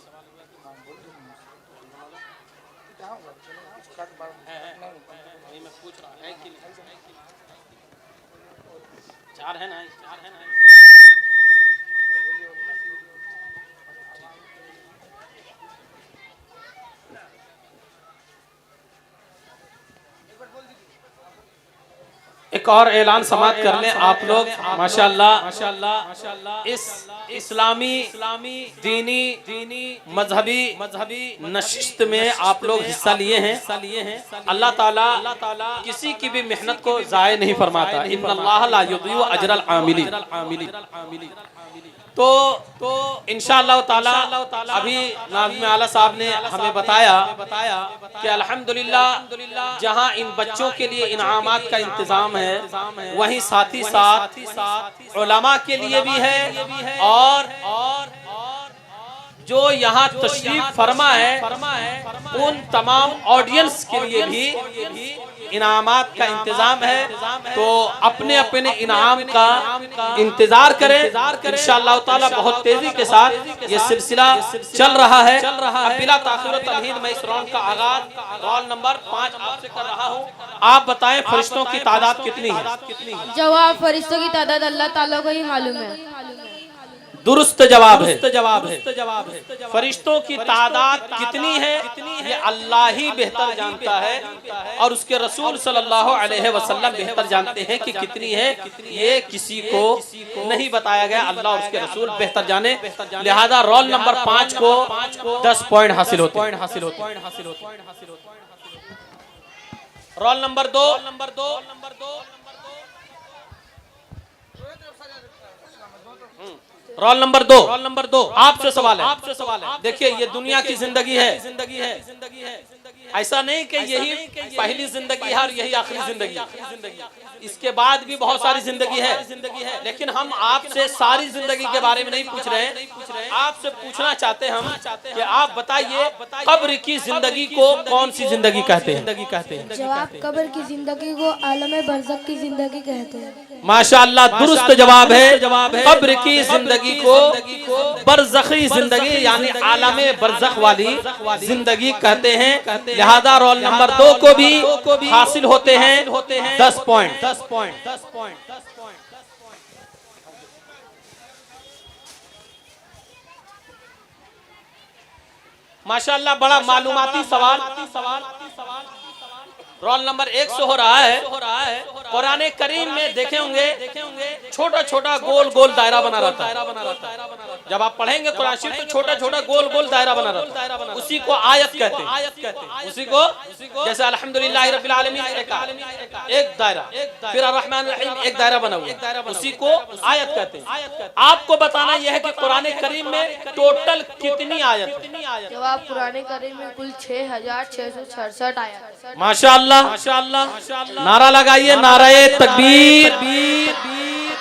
वही मैं पूछ रहा है कि 4 है ना। एक और ऐलान समाप्त कर लें आप लोग। माशाअल्लाह इस इस्लामी दीनी मजहबी नशिस्त में आप लोग हिस्सा लिए हैं। अल्लाह ताला किसी की भी मेहनत को ज़ाय नहीं फरमाता। इन्नल्लाह ला युज़ीउ अजरल आमिलीन। तो इंशाअल्लाह ताला अभी नाज़िम आला साहब ने हमें बताया कि अल्हम्दुलिल्लाह जहां इन बच्चों के लिए इनामात का इंतजाम है, वहीं साथ ही साथ उलमा के लिए भी है और जो यहाँ तशरीफ फरमा है उन तमाम ऑडियंस के लिए भी इनामात का इंतजाम है, तो अपने अपने इनाम का इंतजार करें। इंशाअल्लाह ताला बहुत तेजी के साथ ये सिलसिला चल रहा है। बिला ताखिर तमहीद मैं इस राउंड का आगाज रौल नंबर 5 आपसे कर रहा हूँ। आप बताएं फरिश्तों की तादाद कितनी है? जवाब, फरिश्तों की तादाद अल्लाह ताला को ही मालूम है। दुरुस्त जवाब है। फरिश्तों की तादाद कितनी है ये अल्लाह ही बेहतर जानता है और उसके रसूल सल्लल्लाहु अलैहि वसल्लम बेहतर जानते हैं कि कितनी है। ये किसी को नहीं बताया गया, अल्लाह और उसके रसूल बेहतर जाने। लिहाजा रोल नंबर 5 को 10 पॉइंट हासिल होते हैं। रोल नंबर 2 रोल नंबर दो आपसे सवाल है। देखिए ये दुनिया की जिंदगी है, ऐसा नहीं कि यही पहली जिंदगी है और यही आखिरी जिंदगी है, इसके बाद भी बहुत सारी जिंदगी है। लेकिन हम आपसे सारी जिंदगी के बारे में नहीं पूछ रहे हैं, आपसे पूछना चाहते हम कि आप बताइए कब्र की जिंदगी को कौन सी जिंदगी कहते हैं? जवाब, कब्र की जिंदगी को आलम बरज़ख की जिंदगी कहते हैं। माशाअल्लाह दुरुस्त जवाब है। कब्र की जिंदगी को बरज़खी जिंदगी यानी आलम बरज़ख वाली जिंदगी कहते हैं। लिहाजा रोल नंबर 2 को भी हासिल होते हैं 10 पॉइंट। माशाअल्लाह बड़ा मालूमाती सवाल रोल नंबर 1 से हो रहा है। कुरान करीम में देखे होंगे छोटा छोटा गोल गोल दायरा बना रहता है। जब आप पढ़ेंगे कुरान शरीफ तो छोटा छोटा गोल गोल दायरा बना रहता है, उसी को आयत कहते हैं। उसी को जैसे अल्हम्दुलिल्लाह रब्बिल आलमीन एक दायरा, फिर अर्रहमान रहीम एक दायरा बना हुआ, उसी को आयत कहते हैं। आपको बताना यह है कि कुरान करीम में टोटल कितनी आयत है? जवाब, कुरान करीम में कुल 6666 आयत। माशाअल्लाह नारा लगाइए, नारे तकबीर,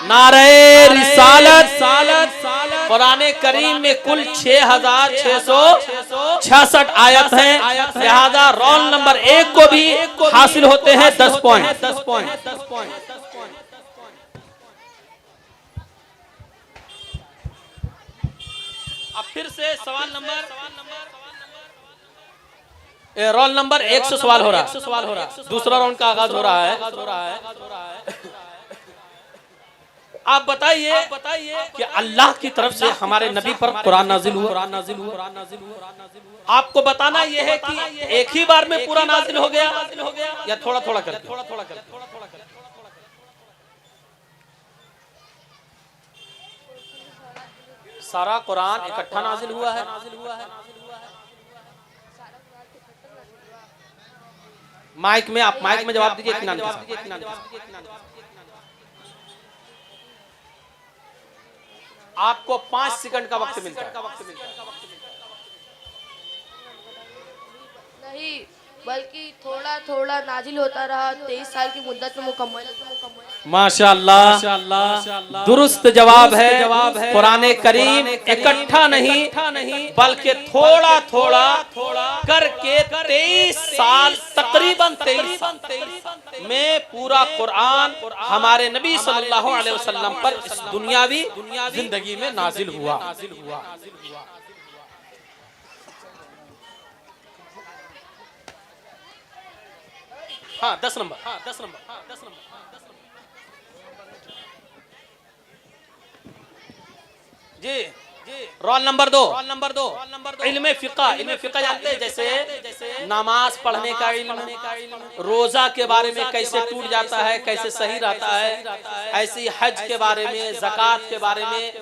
नारे रिसालत। कुरान करीम में कुल 6666 आयत हैं। लिहाजा रोल नंबर 1 को भी हासिल होते हैं 10 पॉइंट। अब फिर से सवाल नंबर रोल नंबर 1 से सवाल हो रहा है। दूसरा राउंड का आगाज हो रहा है। आप बताइए कि अल्लाह की तरफ से हमारे नबी पर कुरान नाजिल हुआ। आपको बताना यह है कि एक ही बार में पूरा नाजिल हो गया या थोड़ा थोड़ा करके? सारा कुरान इकट्ठा नाजिल हुआ है। माइक में आप माइक में जवाब दीजिए। आपको 5 सेकंड का वक्त मिलता है। नहीं, बल्कि थोड़ा थोड़ा नाजिल होता रहा। 23 साल की मुद्दत में मुकम्मल। माशाअल्लाह दुरुस्त जवाब है। कुरान करीम इकट्ठा नहीं बल्कि थोड़ा थोड़ा करके 23 साल, तकरीबन 23 साल में पूरा कुरान हमारे नबी सल्लल्लाहु अलैहि वसल्लम पर इस दुनियावी जिंदगी में नाजिल हुआ। हाँ 10 नंबर। जी रोल नंबर 2 इल्मे फिक़ा जानते हैं? जैसे नमाज पढ़ने का इल्म, रोजा के बारे में कैसे टूट जाता है, कैसे सही रहता है, ऐसी हज के बारे में, ज़कात के बारे में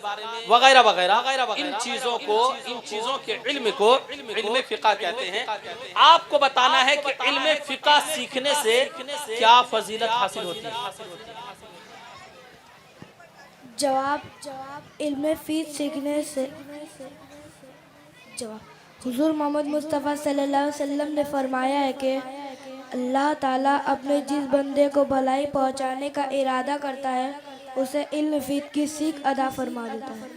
वगैरह वगैरह। इन चीजों के इल्म को इल्मे फिक़ा कहते हैं। आपको बताना है कि इल्मे फिक़ा सीखने से क्या फजीलत हासिल होती है? जवाब, इल्म फ़ीस सीखने से जवाब, हुज़ूर मोहम्मद मुस्तफ़ा सल्लल्लाहु अलैहि वसल्लम ने फरमाया है कि अल्लाह ताला अपने जिस बंदे को भलाई पहुंचाने का इरादा करता है उसे इल्म फ़ीस की सीख अदा फरमा देता है।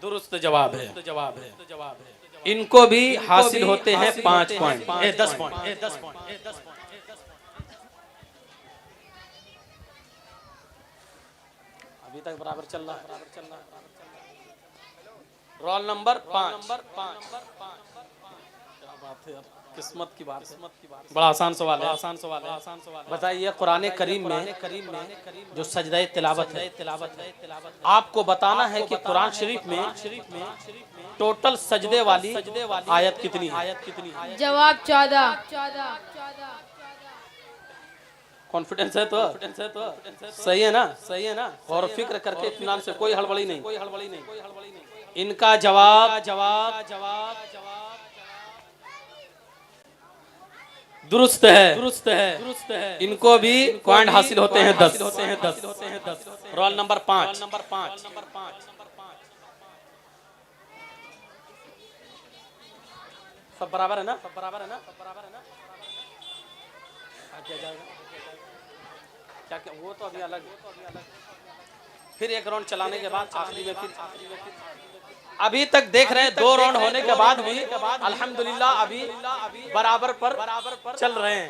दुरुस्त जवाब है। इनको भी हासिल होते हैं 5 पॉइंट, 10 पॉइंट। अभी तक बराबर चल रहा है। Roll number 5। क्या बात है यार, किस्मत की बात है। बड़ा आसान सवाल है। बताइए कुरान करीम में जो सजदे तिलावत है, आपको बताना है कि कुरान शरीफ में टोटल सजदे वाली आयत कितनी है? जवाब 14। कॉन्फिडेंस है तो सही है ना? और फिक्र करके इत्मीनान से, कोई हड़बड़ी नहीं। इनका जवाब दुरुस्त है। इनको भी पॉइंट हासिल होते हैं 10। Roll number 5। सब बराबर है ना? क्या जाएगा? क्या वो तो अभी अलग। फिर एक राउंड चलाने के बाद आखिरी में फिर अभी तक देख रहे हैं 2 राउंड होने के बाद भी अल्हम्दुलिल्लाह अभी बराबर पर चल रहे हैं।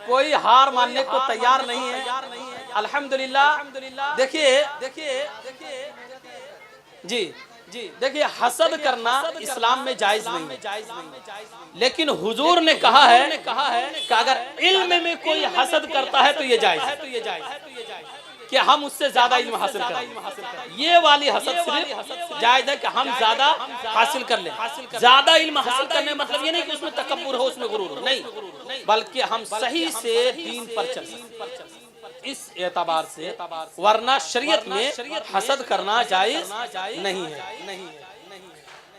कोई हार मानने को तैयार नहीं है। अल्हम्दुलिल्लाह। देखिए जी, देखिए हसद करना इस्लाम में जायज नहीं है, लेकिन हुजूर ने कहा है कि अगर इल्म में कोई हसद करता है तो ये जायज है कि हम उससे ज्यादा इल्म हासिल करें। ये वाली हसद सिर्फ जायज है कि हम ज्यादा हासिल कर लें। ज्यादा इल्म हासिल करने मतलब ये नहीं कि उसमें तकब्बुर हो, उसमें गुरूर हो, नहीं, बल्कि हम सही से दीन पर चलें इस एतबार से। वरना शरीयत में हसद करना जायज नहीं है।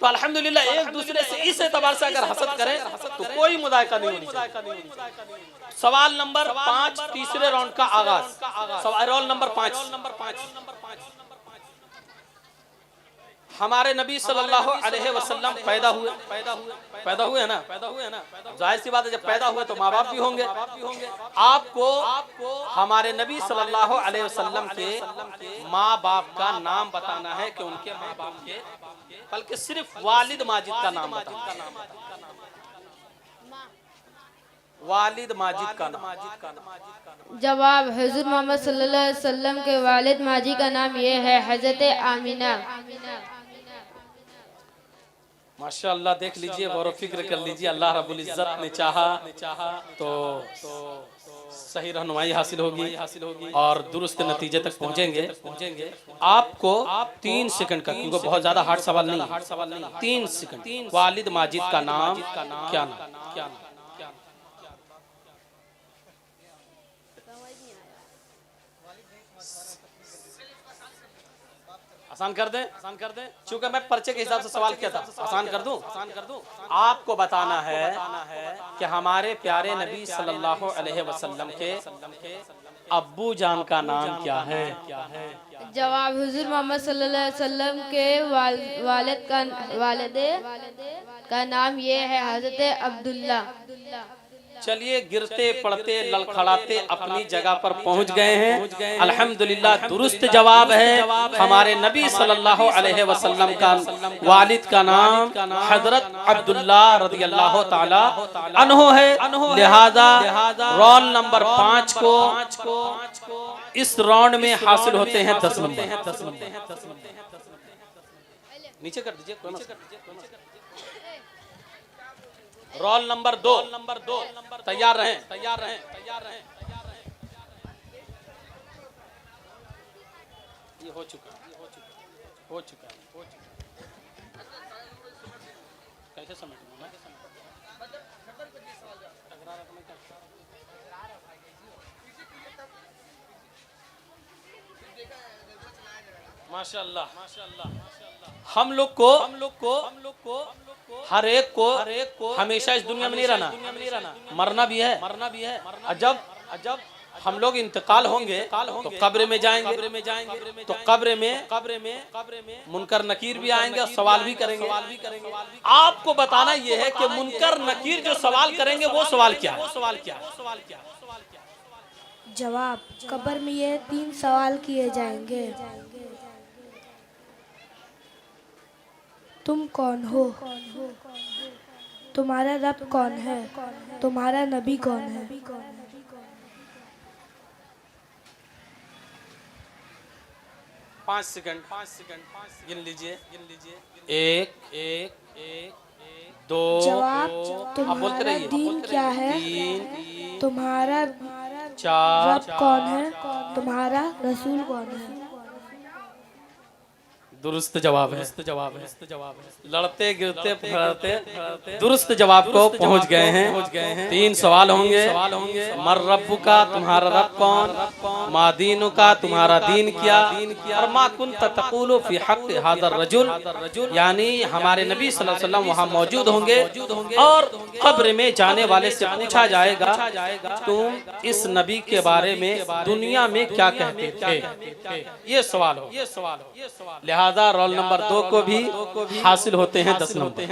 तो अल्हम्दुलिल्लाह एक दूसरे से इस एतबार से अगर हसद करें तो कोई मुदायका नहीं होनी चाहिए। सवाल नंबर 5, तीसरे राउंड का आगाज। Roll number 5। हमारे नबी सल्लल्लाहु अलैहि वसल्लम पैदा हुए है ना? जाहिर सी बात है, जब पैदा हुए तो माँ बाप भी होंगे। आपको हमारे नबी सल्लल्लाहु अलैहि वसल्लम के माँ बाप का नाम बताना है कि उनके माँ बाप के, बल्कि सिर्फ वालिद माजिद का नाम बताना। वालिद माजिद का नाम। जवाब हुजूर मोहम्मद सल्लल्लाहु अलैहि वसल्लम के वालिद माजी का नाम ये है हजरत आमीना। माशाअल्लाह। देख लीजिए, गौर फिक्र कर लीजिए। अल्लाह रब्बुल इज्जत ने चाहा तो सही रहनुमाई हासिल होगी और दुरुस्त नतीजे तक पहुंचेंगे। आपको 3 सेकंड का, क्योंकि बहुत ज्यादा हार्ड सवाल नहीं, 3 सेकंड। वालिद माजिद का नाम क्या नाम? आसान कर दे। चूंकि मैं पर्चे के हिसाब से सवाल किया था, आसान कर दूं। आपको बताना है कि हमारे प्यारे नबी सल्लल्लाहु अलैहि वसल्लम के अब्बू जान का नाम क्या है? जवाब हुजूर मोहम्मद सल्लल्लाहु अलैहि वसल्लम के वालिद का नाम ये है हजरत अब्दुल्ला। चलिए, गिरते पड़ते लड़खड़ाते अपनी जगह पर पहुंच गए हैं। अल्हम्दुलिल्लाह दुरुस्त जवाब है। हमारे नबी सल्लल्लाहु अलैहि वसल्लम का वालिद का नाम हजरत अब्दुल्ला रदियल्लाहु ताला अन्हु है। लिहाजा रोल नंबर 5 को इस राउंड में हासिल होते हैं 10 नंबर। नीचे कर दीजिए। Roll number 2। तैयार रहें। ये हो चुका है। कैसे समझूं मैं? माशाअल्लाह। हम लोग को हर एक को हमेशा इस दुनिया में नहीं रहना, मरना भी है। जब हम लोग इंतकाल होंगे तो कब्र में जाएंगे। तो कब्र में मुनकर नकीर भी आएंगे और सवाल भी करेंगे। आपको बताना यह है कि मुनकर नकीर जो सवाल करेंगे वो सवाल क्या है? जवाब, कब्र में ये 3 सवाल किए जाएंगे। तुम कौन हो? तुम्हारा रब कौन है? तुम्हारा नबी कौन है? 5 सेकंड गिन लीजिए। एक एक एक दो जवाब, आप बोलते तुम्हारा रहिए। दीन क्या है? 3 तुम्हारा 4 रब कौन है? तुम्हारा रसूल कौन है? दुरुस्त जवाब है। लड़ते गिरते फड़ते दुरुस्त जवाब को पहुंच गए हैं। 3 सवाल होंगे। मर रब्बु का, तुम्हारा रब कौन? मा दीनु का, तुम्हारा दीन क्या? और मा कुंत तक़ूलु फी हक़्क़ि हाज़र रजुल, यानी हमारे नबी सल्लल्लाहु अलैहि वसल्लम वहाँ मौजूद होंगे और कब्र में जाने वाले से पूछा जाएगा तुम इस नबी के बारे में दुनिया में क्या कहते थे? ये सवाल हो। लिहाजा रोल नंबर 2 को भी हासिल होते हैं 10 नंबर।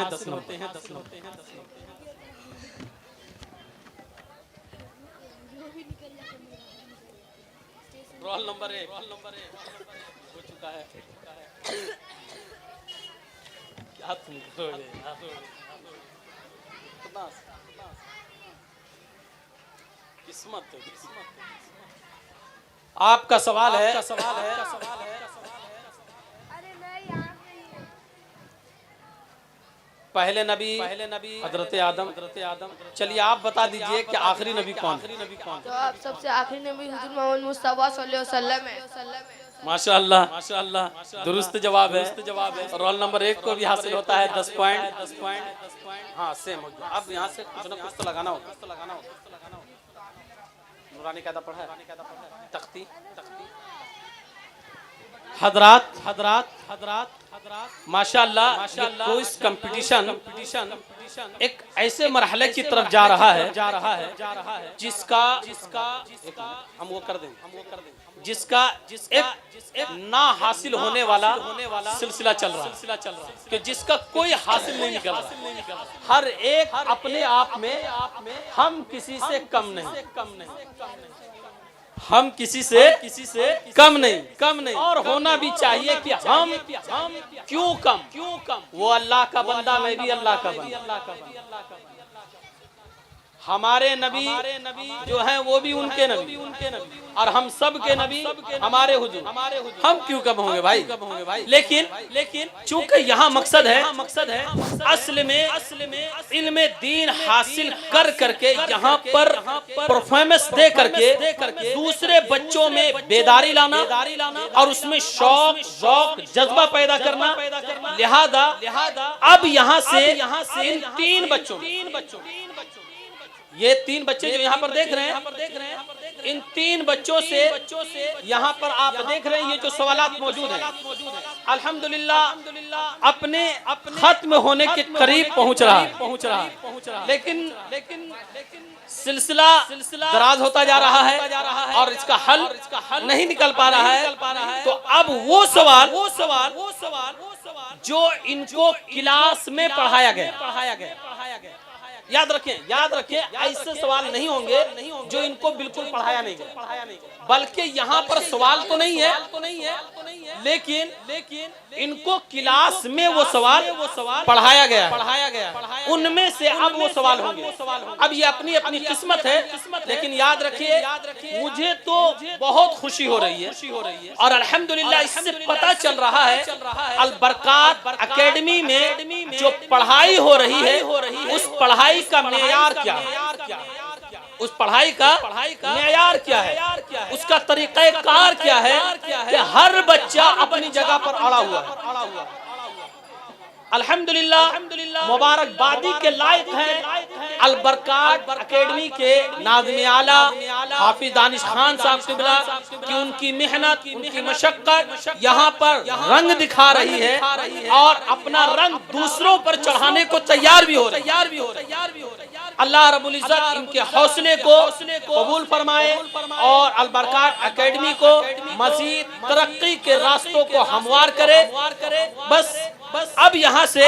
रोल नंबर 1 हो चुका है। क्या तुम करोगे? किस्मत आपका सवाल है। पहले नबी हजरत आदम। चलिए आप बता दीजिए कि आखिरी नबी कौन है? जवाब, सबसे आखिरी नबी हुजूर मोहम्मद मुस्तफा सल्लल्लाहु अलैहि वसल्लम है। माशाअल्लाह, दुरुस्त जवाब है। रोल नंबर 1 को भी हासिल होता है 10 पॉइंट। हाँ सेम हो गया। अब यहाँ से कुछ ना कुछ तो लगाना होगा। नूरानी कायदा पढ़ा है? तख्ती हजरात माशाअल्लाह, क्विज कंपटीशन एक ऐसे मरहले की तरफ जा रहा है जिसका हम वो कर देंगे, जिसका एक ना हासिल होने वाला सिलसिला चल रहा है कि जिसका कोई हासिल नहीं निकल रहा। हर एक अपने आप में हम किसी से कम नहीं, हम किसी से कम नहीं और होना भी चाहिए कि हम क्यों कम? वो अल्लाह का बंदा, मैं भी अल्लाह का बंदा। हमारे नबी जो हैं वो भी उनके नबी और हम सब के नबी हमारे हुजूर। हम क्यों कम होंगे भाई? लेकिन चूंकि यहाँ मकसद है असल में इल्म दीन हासिल कर करके यहाँ पर परफॉर्मेंस दे करके दूसरे बच्चों में बेदारी लाना और उसमें शौक जज्बा पैदा करना। लिहाजा अब यहाँ से इन 3 बच्चों, ये 3 बच्चे जो यहाँ पर देख रहे हैं, इन 3 बच्चों से यहाँ पर आप देख रहे हैं ये जो सवालात मौजूद हैं, अल्हम्दुलिल्लाह अपने खत्म होने के करीब पहुँच रहा है। लेकिन सिलसिला दराज होता जा रहा है और इसका हल नहीं निकल पा रहा है। तो अब वो सवाल जो इनको क्लास में पढ़ाया गया, याद रखें ऐसे सवाल नहीं होंगे जो इनको बिल्कुल पढ़ाया नहीं गया, बल्कि यहाँ पर सवाल तो नहीं है लेकिन इनको क्लास में वो सवाल पढ़ाया गया, उनमें से अब वो सवाल होंगे। अब ये अपनी अपनी किस्मत है, लेकिन याद रखिए मुझे तो बहुत खुशी हो रही है और अल्हम्दुलिल्लाह इससे पता चल रहा है अल बरकात एकेडमी में जो पढ़ाई हो रही है उस पढ़ाई का मेयार क्या है, उस पढ़ाई का मेयार क्या है, उसका तरीक़ाकार क्या है कि हर बच्चा अपनी जगह पर अड़ा हुआ है। अल्हम्दुलिल्लाह मुबारकबादी के लायक हैं अल बरकात एकेडमी के नाज़िम आला हाफिज दानिश खान साहब क़िबला कि उनकी मेहनत, उनकी मशक्क़त यहाँ पर रंग दिखा रही है और अपना रंग दूसरों पर चढ़ाने को तैयार भी हो रही है। अल्लाह रब्बुल इज़्ज़त इनके हौसले को कबूल फरमाए और अल बरकात एकेडमी को मज़ीद तरक्की के रास्तों को हमवार करे। बस अब यहाँ से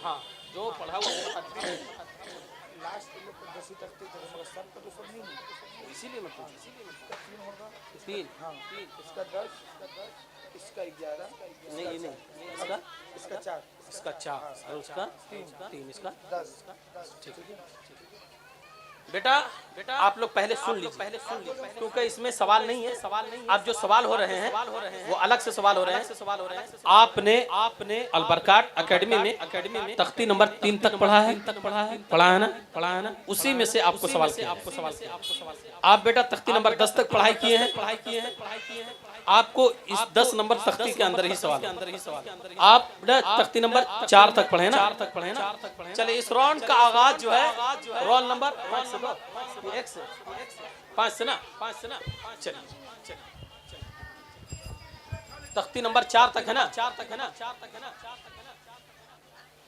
हाँ जो पढ़ा हुआ इसीलिए मैं पूछा। 3 इसका 10, इसका 11, नहीं ये नहीं, इसका 4, इसका 4 और उसका 3, इसका 10। ठीक है। बेटा आप लोग पहले सुन लीजिए क्योंकि इसमें सवाल नहीं है। आप जो सवाल हो रहे हैं वो अलग से सवाल हो रहे हैं। आपने अलबरकात एकेडमी में तख्ती नंबर 3 तक पढ़ा है ना? उसी में से आपको सवाल किया। आप बेटा तख्ती नंबर 10 तक पढ़ाई किए हैं। आपको इस 10 नंबर तख्ती के अंदर ही सवाल। आप बेटा तख्ती नंबर 4 तक पढ़े ना? चलिए इस राउंड का आगाज जो है रोल नंबर 5 से 5 से ना। चलिए तख्ती नंबर 4 तक है ना?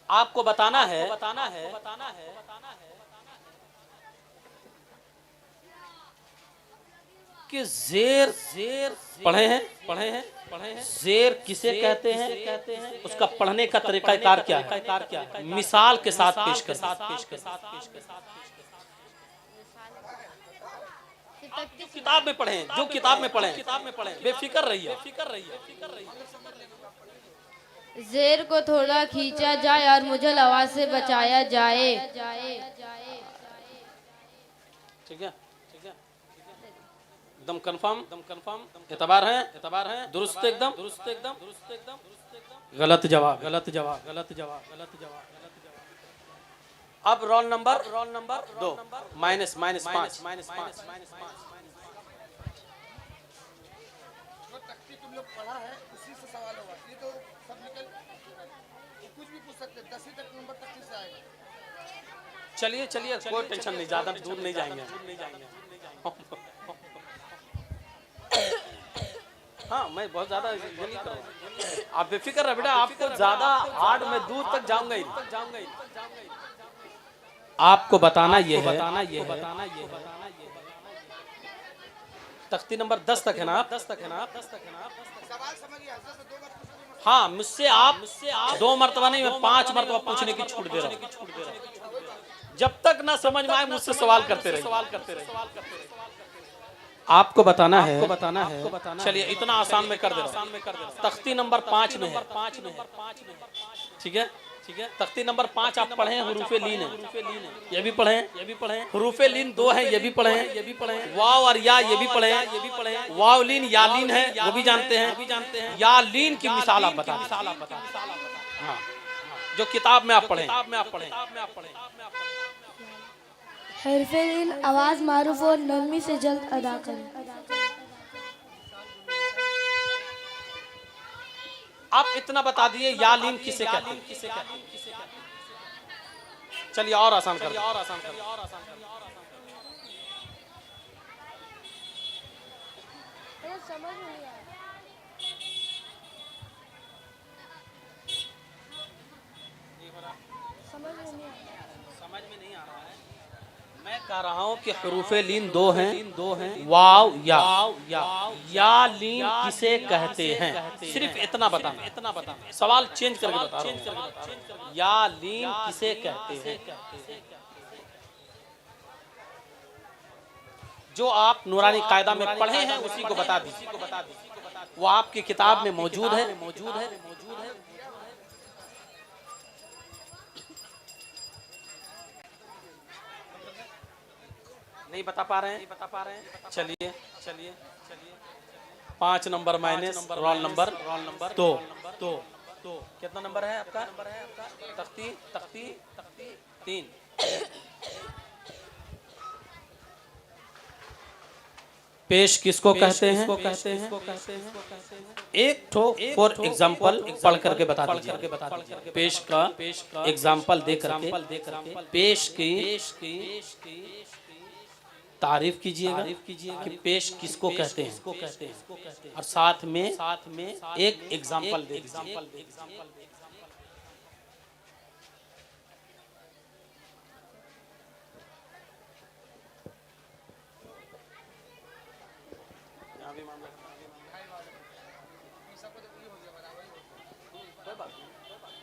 आपको बताना है कि जेर पढ़े हैं जेर किसे कहते हैं, उसका पढ़ने का तरीकाकार क्या है, मिसाल के साथ पेश कर। किताब में पढ़े, जो किताब में पढ़े बेफिक्र रहिए। जेर को थोड़ा खींचा जाए और मुझल आवाज से बचाया जाए। ठीक है एकदम कंफर्म एतबार है दुरुस्त एकदम। गलत जवाब। अब रोल नंबर 2 -5। जो तख्ती तुम लोग पढ़ा है उसी से सवाल होगा। ये तो सब निकल कुछ भी पूछ सकते, 10वीं तक नंबर तख्ती से आएगा। चलिए कोई टेंशन नहीं, ज्यादा दूर नहीं जाएंगे। हाँ मैं बहुत ज्यादा ये नहीं करूँगा, आप बेफिक्र रहे बेटा। आपको ज्यादा हार्ड में दूर तक जाऊंगा ही। आपको बताना ये है तख्ती नंबर 10 तक है ना? सवाल समझ गया, हज़रत से 2 बार पूछ रहे हैं। हाँ मुझसे आप 2 मरतबा नहीं, मैं 5 मरतबा पूछने की छूट दे रहा हूँ। जब तक ना समझ में आए मुझसे सवाल करते रहिए। आपको बताना है। चलिए इतना आसान में कर दे रहा हूं। तख्ती नंबर 5 में है। ठीक है तख्ती नंबर 5 आप पढ़े हैं, हुरूफे लीन है, ये भी पढ़े। हुरूफे लीन 2 है, ये भी पढ़े। वाव और या ये भी पढ़े। वाव लीन या लीन है वो भी जानते हैं। या लीन की मिसाल आप बता। हाँ जो किताब में आप पढ़े। हरफे लीन आवाज मारूफ और नरमी से जल्द अदा करें। आप इतना बता दिए या लीन किसे कहते हैं। चलिए और आसान कर। समझ में नहीं आ रहा है। मैं कह रहा हूँ कि हुरूफे लीन 2 हैं। वाव या लीन किसे कहते हैं, सिर्फ इतना बताना। सवाल चेंज करके बता रहा हूँ। या लीन किसे कहते हैं, जो आप नूरानी कायदा में पढ़े हैं उसी को बता दीजिए। वो आपकी किताब में मौजूद है। नहीं बता पा रहे हैं। चलिए 5 नंबर माइनस रोल नंबर 2। कितना नंबर है आपका? तख्ती 3। पेश किसको कहते हैं? एक ठो फॉर एग्जाम्पल पढ़ करके बता दीजिए। पेश का एग्जाम्पल दे करके पेश की तारीफ कीजिएगा कि पेश किसको कहते हैं, और साथ में एक एग्जाम्पल दे दीजिए।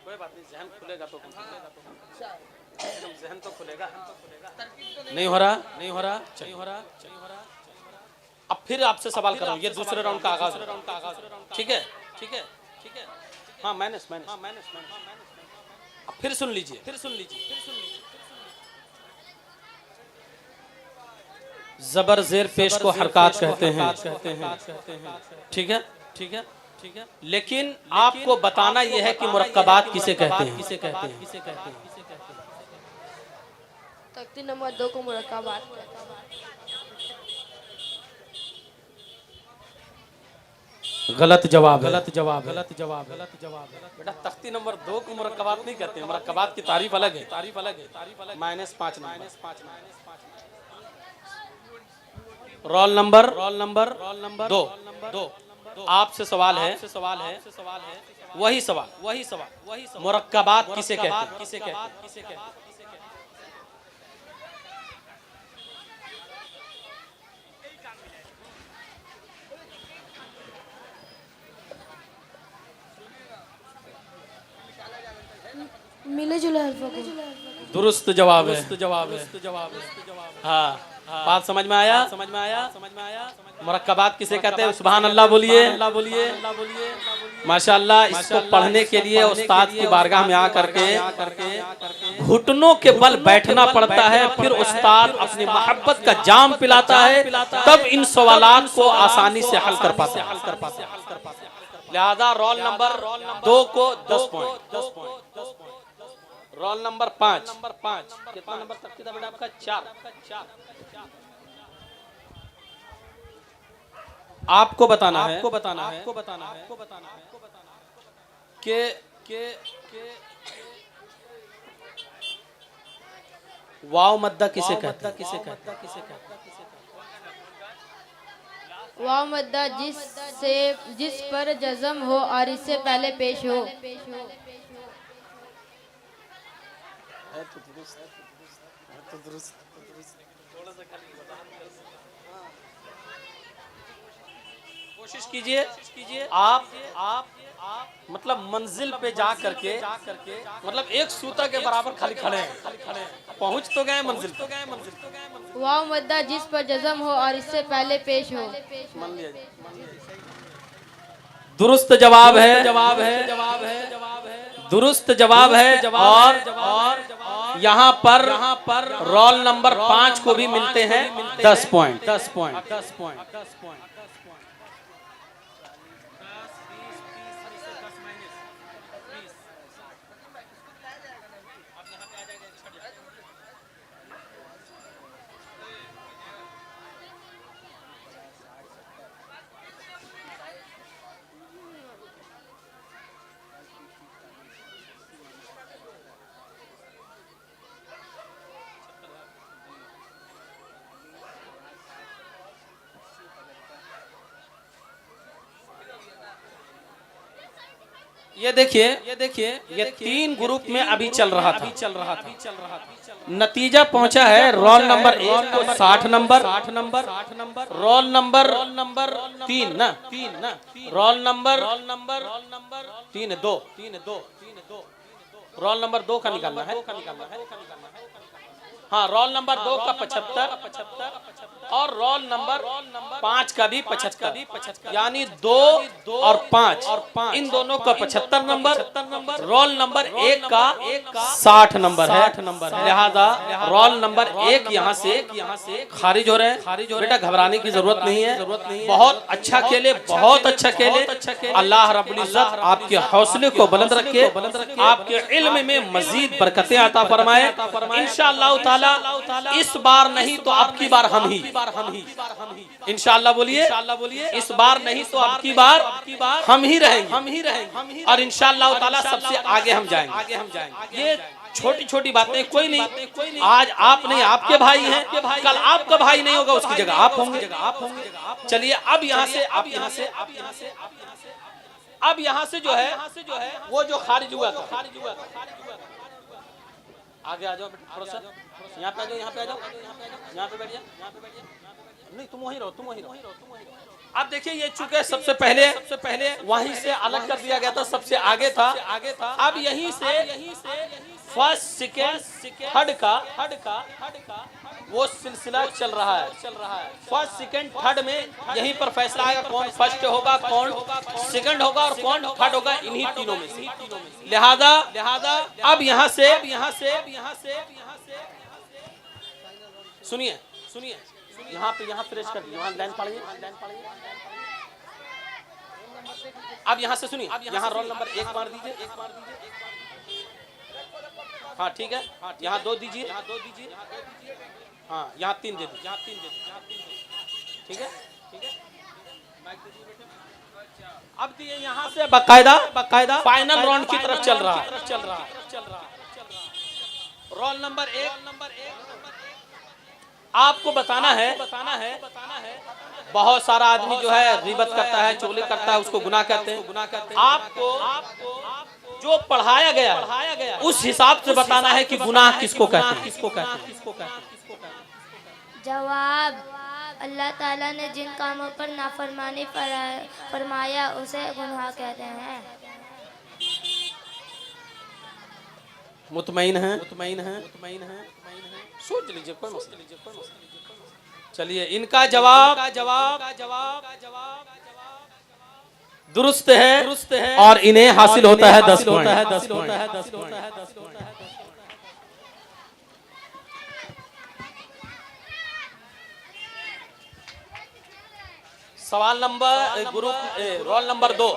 कोई बात नहीं, जहन खुलेगा तो जहन तो खुलेगा। नहीं हो रहा। फिर आपसे सवाल कर रहा हूँ, ये दूसरे राउंड का आगाज है। ठीक है, ठीक है, ठीक है। हाँ माइनस माइनस, अब फिर सुन लीजिए, फिर सुन लीजिए। जबर जेर पेश को हरकत कहते हैं। ठीक है, ठीक है, ठीक है। लेकिन आपको बताना यह है कि मुरक्कबात किसे कहते हैं, किसे कहते हैं, किसे कहते हैं। तख्ती नंबर 2 को मुरक्कबात कहते हैं। गलत जवाब, गलत जवाब, गलत जवाब, गलत जवाब। बेटा तख्ती नंबर 2 को मुरक्कबात नहीं कहते हैं, मुरक्कबात की तारीफ अलग है, तारीफ अलग है, तारीफ अलग। -5 रोल नंबर 2 आपसे सवाल है, वही सवाल मुरक्कबात किसे कहते हैं, किसे कहते हैं, किसे कहते हैं। मिले जुले हरफों को। दुरुस्त जवाब है, जवाब है। हाँ, बात समझ में आया, समझ में आया, समझ में आया। मुरक्कबात किसे कहते हैं? सुभान अल्लाह बोलिए, अल्लाह बोलिए, अल्लाह बोलिए। माशाअल्लाह, इसको पढ़ने के लिए उस्ताद की बारगाह में आ करके घुटनों के बल बैठना पड़ता है, फिर उस्ताद अपनी मोहब्बत का जाम पिलाता है, तब इन सवालात को आसानी से हल कर पाते हैं। लिहाजा रोल नंबर 2 को 10 पॉइंट, रोल नंबर 5 कितना नंबर तक था बेटा आपका? 4। आपको बताना है, आपको बताना है, आपको बताना है, आपको बताना है के वाव मद्दा किसे कहता, किसे कहता, किसे कहता। वाव मद्दा जिस पर जज़म हो और इससे पहले पेश हो। कोशिश कीजिए आप मतलब मंजिल पे जा करके मतलब एक सूता के बराबर खाली खड़े हैं, पहुंच तो गए मंजिल, तो गए। वाव मद्दा जिस पर जज़म हो और इससे पहले पेश हो। दुरुस्त जवाब है, जवाब है, जवाब है, दुरुस्त जवाब है। और यहाँ पर रोल नंबर 5 को भी मिलते हैं 10 पॉइंट, 10 पॉइंट, 10 पॉइंट, 10 पॉइंट। ये देखिए, ये 3 ग्रुप में अभी चल रहा था। नतीजा पहुंचा है रोल नंबर 1 को 60 नंबर, रोल नंबर 3 ना, रोल नंबर 3 2, रोल नंबर 2 का निकालना है। हाँ, रोल नंबर 2 का 75 और रोल नंबर 5 का भी 75, यानी 2 और 5 इन दोनों का 75 नंबर, रोल नंबर 1 का 60 नंबर है। लिहाजा रोल नंबर 1 यहाँ से खारिज हो रहे हैं। बेटा घबराने की जरूरत नहीं है, बहुत अच्छा खेले, बहुत अच्छा खेले। अल्लाह रब्बुल इज्जत आपके हौसले को बुलंद रखे, आपके इल्म में मजीद बरकतें अता फरमाए। इंशाअल्लाह ताला इस बार नहीं तो अब की बार हम ही, इंशाअल्लाह बोलिए, इस बार नहीं तो अब की बार हम ही रहेंगे और इंशाअल्लाह ताला सबसे आगे हम जाएंगे। ये छोटी छोटी बातें कोई नहीं। आज आप नहीं, आपके भाई हैं, कल आपका भाई नहीं होगा, उसकी जगह आप होंगे। चलिए अब यहाँ से अब यहाँ से जो है वो जो खारिज हुआ था, आगे आ जाओ बेटा, थोड़ा सा यहाँ पे आ जाओ, यहाँ पे आ जाओ, यहाँ पे बैठ जाओ। नहीं, तुम वहीं रहो, तुम वहीं रहो। अब देखिए, ये चूंकि सबसे पहले वहीं से अलग कर दिया गया था, सबसे आगे था। अब यहीं से फर्स्ट सेकेंड थर्ड का वो सिलसिला चल रहा है। फर्स्ट सेकेंड थर्ड में यहीं पर फैसला आएगा कौन फर्स्ट होगा, कौन सेकंड होगा और कौन थर्ड होगा, इन्हीं तीनों में से। लिहाजा अब यहाँ से सुनिए, यहाँ प्रेस कर दीजिए, वहाँ लाइन पढ़िए। अब यहाँ से सुनिए, यहाँ रोल नंबर 1 मार दीजिए। हाँ ठीक है, यहाँ 2 दीजिए। हाँ यहाँ 3 दे दीजिए। ठीक है। अब दिए यहाँ से बकायदा फाइनल राउंड की तरफ चल रहा है। रोल नंबर 1 आपको बताना है बहुत सारा आदमी जो है गीबत करता है, चुगली करता है, उसको गुनाह कहते हैं। आपको जो पढ़ाया गया उस हिसाब से बताना है कि गुनाह किसको कहते हैं। जवाब, अल्लाह ताला ने जिन कामों पर नाफरमानी फरमाया उसे गुनाह कहते हैं। मुतमईन है। सोच लीजिए, कोई मसला नहीं। चलिए, इनका जवाब दुरुस्त है और इन्हें हासिल होता है 10 पॉइंट। सवाल नंबर रोल नंबर 2।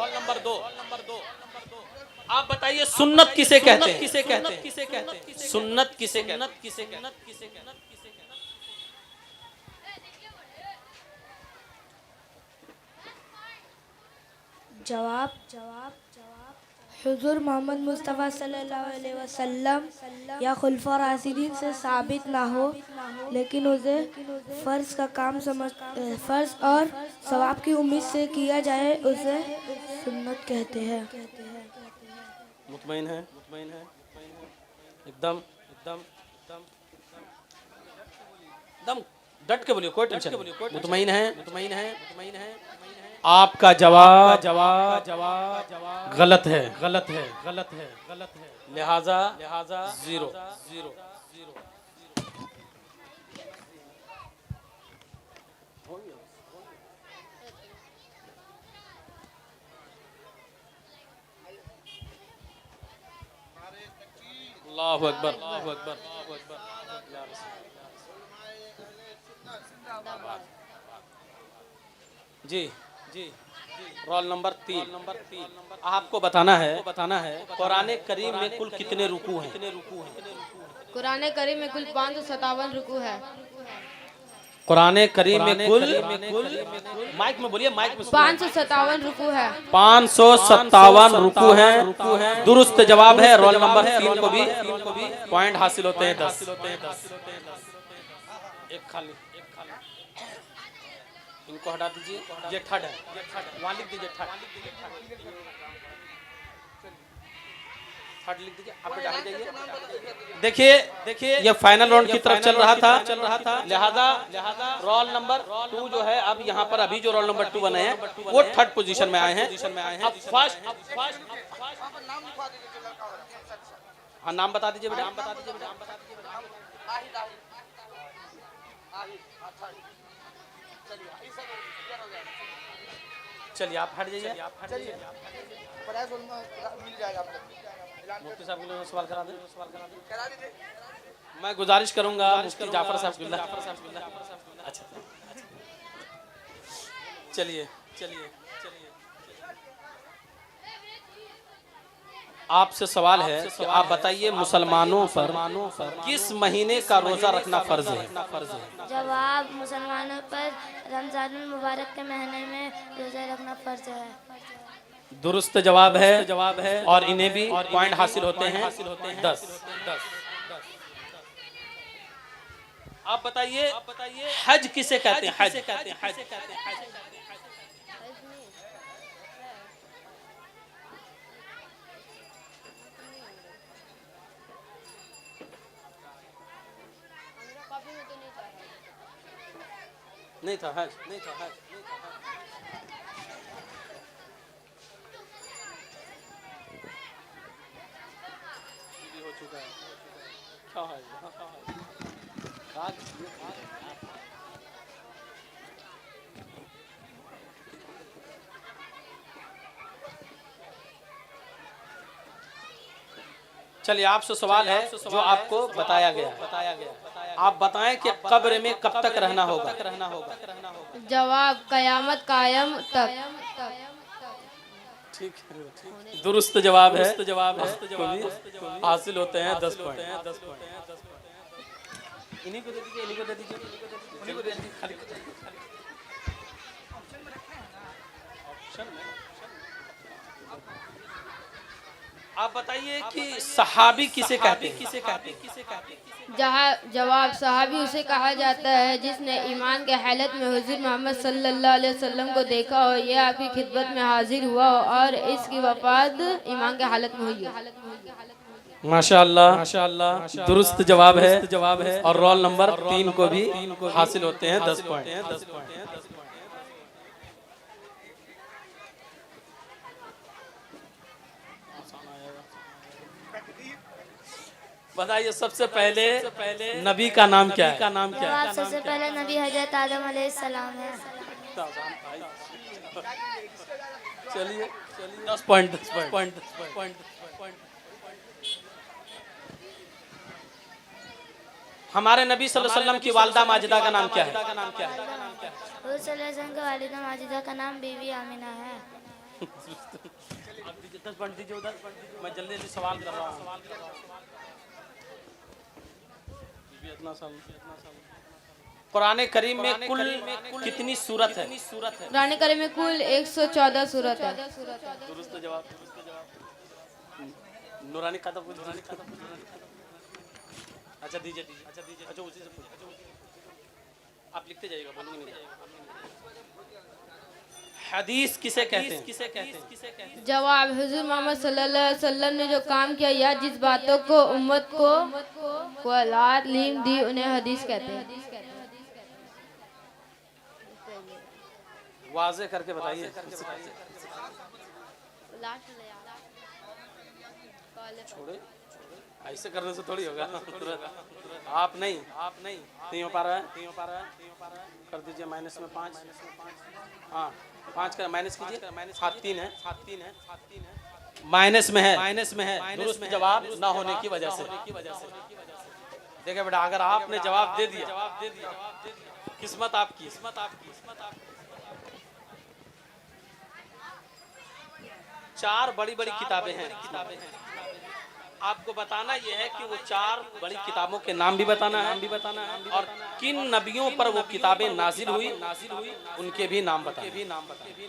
आप बताइए, सुन्नत किसे कहते हैं? सुन्नत किसे कहते हैं? जवाब, हुजूर मोहम्मद मुस्तफ़ा सल्लल्लाहु अलैहि वसल्लम या खुलफा राशिदीन से साबित ना हो, लेकिन उसे फ़र्ज और सवाब की उम्मीद से किया जाए, उसे सुन्नत कहते हैं। मुतमईन है। एकदम डट के बोलिए, कोई टेंशन नहीं। मुतमईन है। आपका जवाब गलत है। लिहाजा 0। अल्लाहु अकबर। जी रोल नंबर 3। आपको बताना है कुरान करीम में कुल कितने रुकू हैं? कुरान करीम में कुल 557 रुकू है। कुरान करीम में कुल माइक में बोलिए, माइक में 557 रुकू है। 557 रुकू हैं। दुरुस्त जवाब है। रोल नंबर 3 को भी पॉइंट हासिल होते हैं 10। एक खाली इनको हटा दीजिए। ये थर्ड है, वहाँ लिख दीजिए थर्ड लिख दीजिए। आप बेटा हट जाइए। देखिए ये फाइनल राउंड की तरफ चल रहा था। लिहाजा रोल नंबर 2 जो है, अब यहाँ पर अभी जो रोल नंबर 2 बने हैं वो थर्ड पोजीशन में आए हैं। अब फर्स्ट हाँ नाम बता दीजिए बेटा। चलिए आप हट जाइए। मिल जाएगा आपको। मुफ्ती साहब के लिए सवाल करा दे। मैं गुजारिश करूंगा मुफ्ती जाफर साहब। अच्छा चलिए आपसे सवाल है कि आप बताइए मुसलमानों पर किस महीने का रोजा रखना फर्ज है? जवाब, मुसलमानों पर रमजान मुबारक के महीने में रोजा रखना फर्ज है। दुरुस्त जवाब है और इन्हें भी पॉइंट हासिल होते हैं 10। आप बताइए हज किसे कहते हैं? हज नहीं था, है नहीं था, है नहीं था, है। ये हो चुका है, क्या है, क्या है? चलिए आपसे सवाल है जो आपको बताया गया, आप बताएं कि कब्र में कब तक रहना होगा? जवाब कयामत कायम तक। ठीक है, दुरुस्त जवाब है, आपको भी हासिल होते हैं 10 पॉइंट। इन्हीं को दे दीजिए, इन्हीं को दे दीजिए, इन्हीं को दे दीजिए, खाली ऑप्शन में। आप बताइए कि सहाबी किसे कहते हैं? जवाब सहाबी उसे कहा जाता है जिसने ईमान के हालत में हुजूर मोहम्मद सल्लल्लाहु अलैहि वसल्लम को देखा हो, यह आपकी खिदमत में हाजिर हुआ हो और इसकी वफात ईमान के हालत में हुई हो। माशाअल्लाह, माशाअल्लाह, दुरुस्त जवाब है और रोल नंबर 3 को भी हासिल होते हैं 10 पॉइंट। बताइए सबसे पहले नबी का नाम क्या है? जवाब सबसे पहले नबी हजरत आदम अलैहिस्सलाम है। चलिए 10 पॉइंट। हमारे नबी सल्लल्लाहु अलैहि वसल्लम की वालिदा माजिदा का नाम क्या है? हुजूर सल्लल्लाहु अलैहि वसल्लम की वालिदा माजिदा का नाम बीबी आमिना है। 10 पॉइंट दीजिए उधर, मैं जल्दी जल्दी सवाल कर रहा हूँ। कुरान करीम में कुल कितनी सूरत है? कुरान करीम में कुल 114 सूरत है। दुरुस्त जवाब। नूरानी खाता पूछ। अच्छा दीजिए, अच्छा उसी से पूछिए, आप लिखते जाइएगा, बोलूंगी नहीं। हदीस किसे कहते हैं? जवाब हुजूर मोहम्मद सल्लल्लाहु अलैहि वसल्लम ने जो काम किया या जिस बातों को उम्मत को तालीम दी उन्हें हदीस कहते हैं। वाज़े करके बताइए। छोड़े, ऐसे करने से थोड़ी होगा। आप नहीं हो पा रहा है, कर दीजिए माइनस में 5। हाँ 5 का माइनस कीजिए, 3 है, माइनस में है, दुरुस्त जवाब ना होने की वजह से। देखिए बेटा, अगर आपने जवाब दे दिया किस्मत आपकी। चार बड़ी बड़ी किताबें हैं। आपको बताना यह है कि वो 4 बड़ी किताबों के नाम भी बताना है और किन नबियों पर वो किताबें नाजिल हुई उनके भी नाम बताना।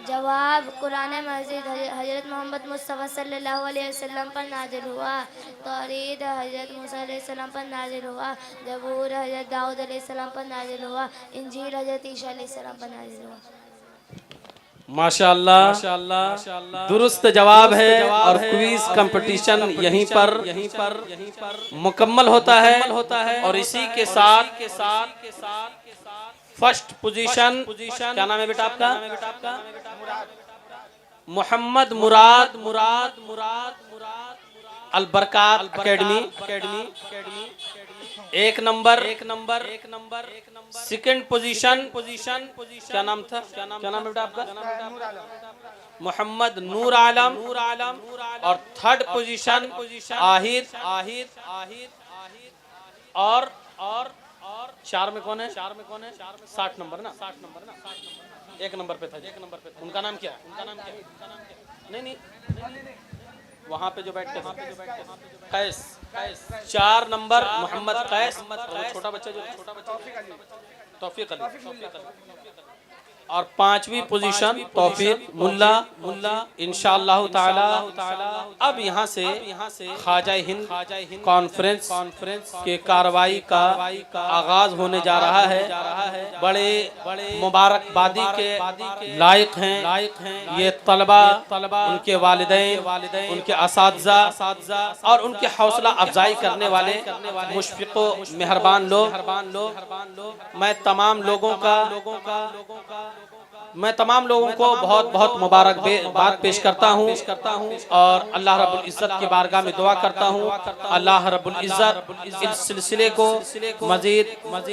जवाब कुरान मजीद हजरत मोहम्मद मुस्तफ़ा सल्लल्लाहु अलैहि वसल्लम पर नाजिल हुआ, तौरीद हजरत मूसा अलैहिस्सलाम पर नाजिल हुआ, ज़बूर हजरत दाऊद अलैहिस्सलाम पर नाजिल हुआ, इंजील हजरत ईसा अलैहिस्सलाम पर नाजिल हुआ। माशाअल्लाह, दुरुस्त जवाब है और क्विज कंपटीशन यहीं पर मुकम्मल होता है और इसी के साथ फर्स्ट पोजीशन, क्या नाम है बेटा आपका? मोहम्मद मुराद अलबरकात एकेडमी 1 नंबर। सेकंड पोजीशन, क्या नाम है बेटा आपका? मोहम्मद नूर आलम और थर्ड पोजीशन आहिर और 4 में कौन है? 60 नंबर ना, 1 नंबर पे था। उनका नाम क्या है? नहीं, वहाँ पे जो बैठते हैं कैस। 4 नंबर मोहम्मद कैस और छोटा बच्चा जो तौफीक अली। और 5वीं पोजीशन तौफीक मुल्ला इंशाअल्लाह ताला। अब यहाँ से ख्वाजा हिंद कॉन्फ्रेंस के कार्रवाई का आगाज होने जा रहा है। बड़े मुबारकबादी के लायक हैं ये तलबा, उनके वालिदैन, उनके असातिज़ा और उनके हौसला अफजाई करने वाले मुशफ़िक़ो मेहरबान लोग। मैं तमाम लोगों को बहुत बहुत मुबारकबाद पेश करता हूँ और अल्लाह रब्बुल इज़्ज़त की बारगाह में दुआ करता हूँ अल्लाह रब्बुल इज़्ज़त इस सिलसिले को मज़ीद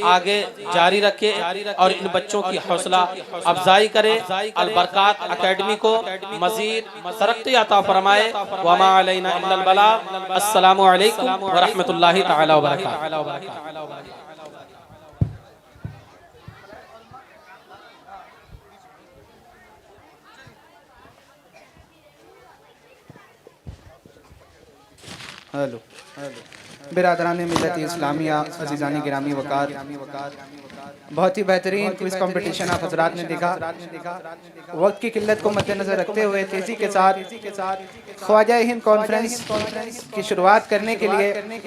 आगे जारी रखे और इन बच्चों की हौसला अफजाई करे। अल बरकात अकेडमी को मज़ीद तरक्की अता फरमाए। वमा अलैना इल्लल बलाग। अस्सलामु अलैकुम व रहमतुल्लाहि तआला व बरकातहू। हेलो बिरादरान मिल्लत इस्लामिया अज़ीज़ानी गिरामी वक़ार, बहुत ही बेहतरीन क्विज़ कंपटीशन आप हज़रात ने देखा। वक्त की किल्लत को मद्देनज़र रखते हुए तेज़ी के साथ ख्वाजा हिंद कॉन्फ्रेंस की शुरुआत करने के लिए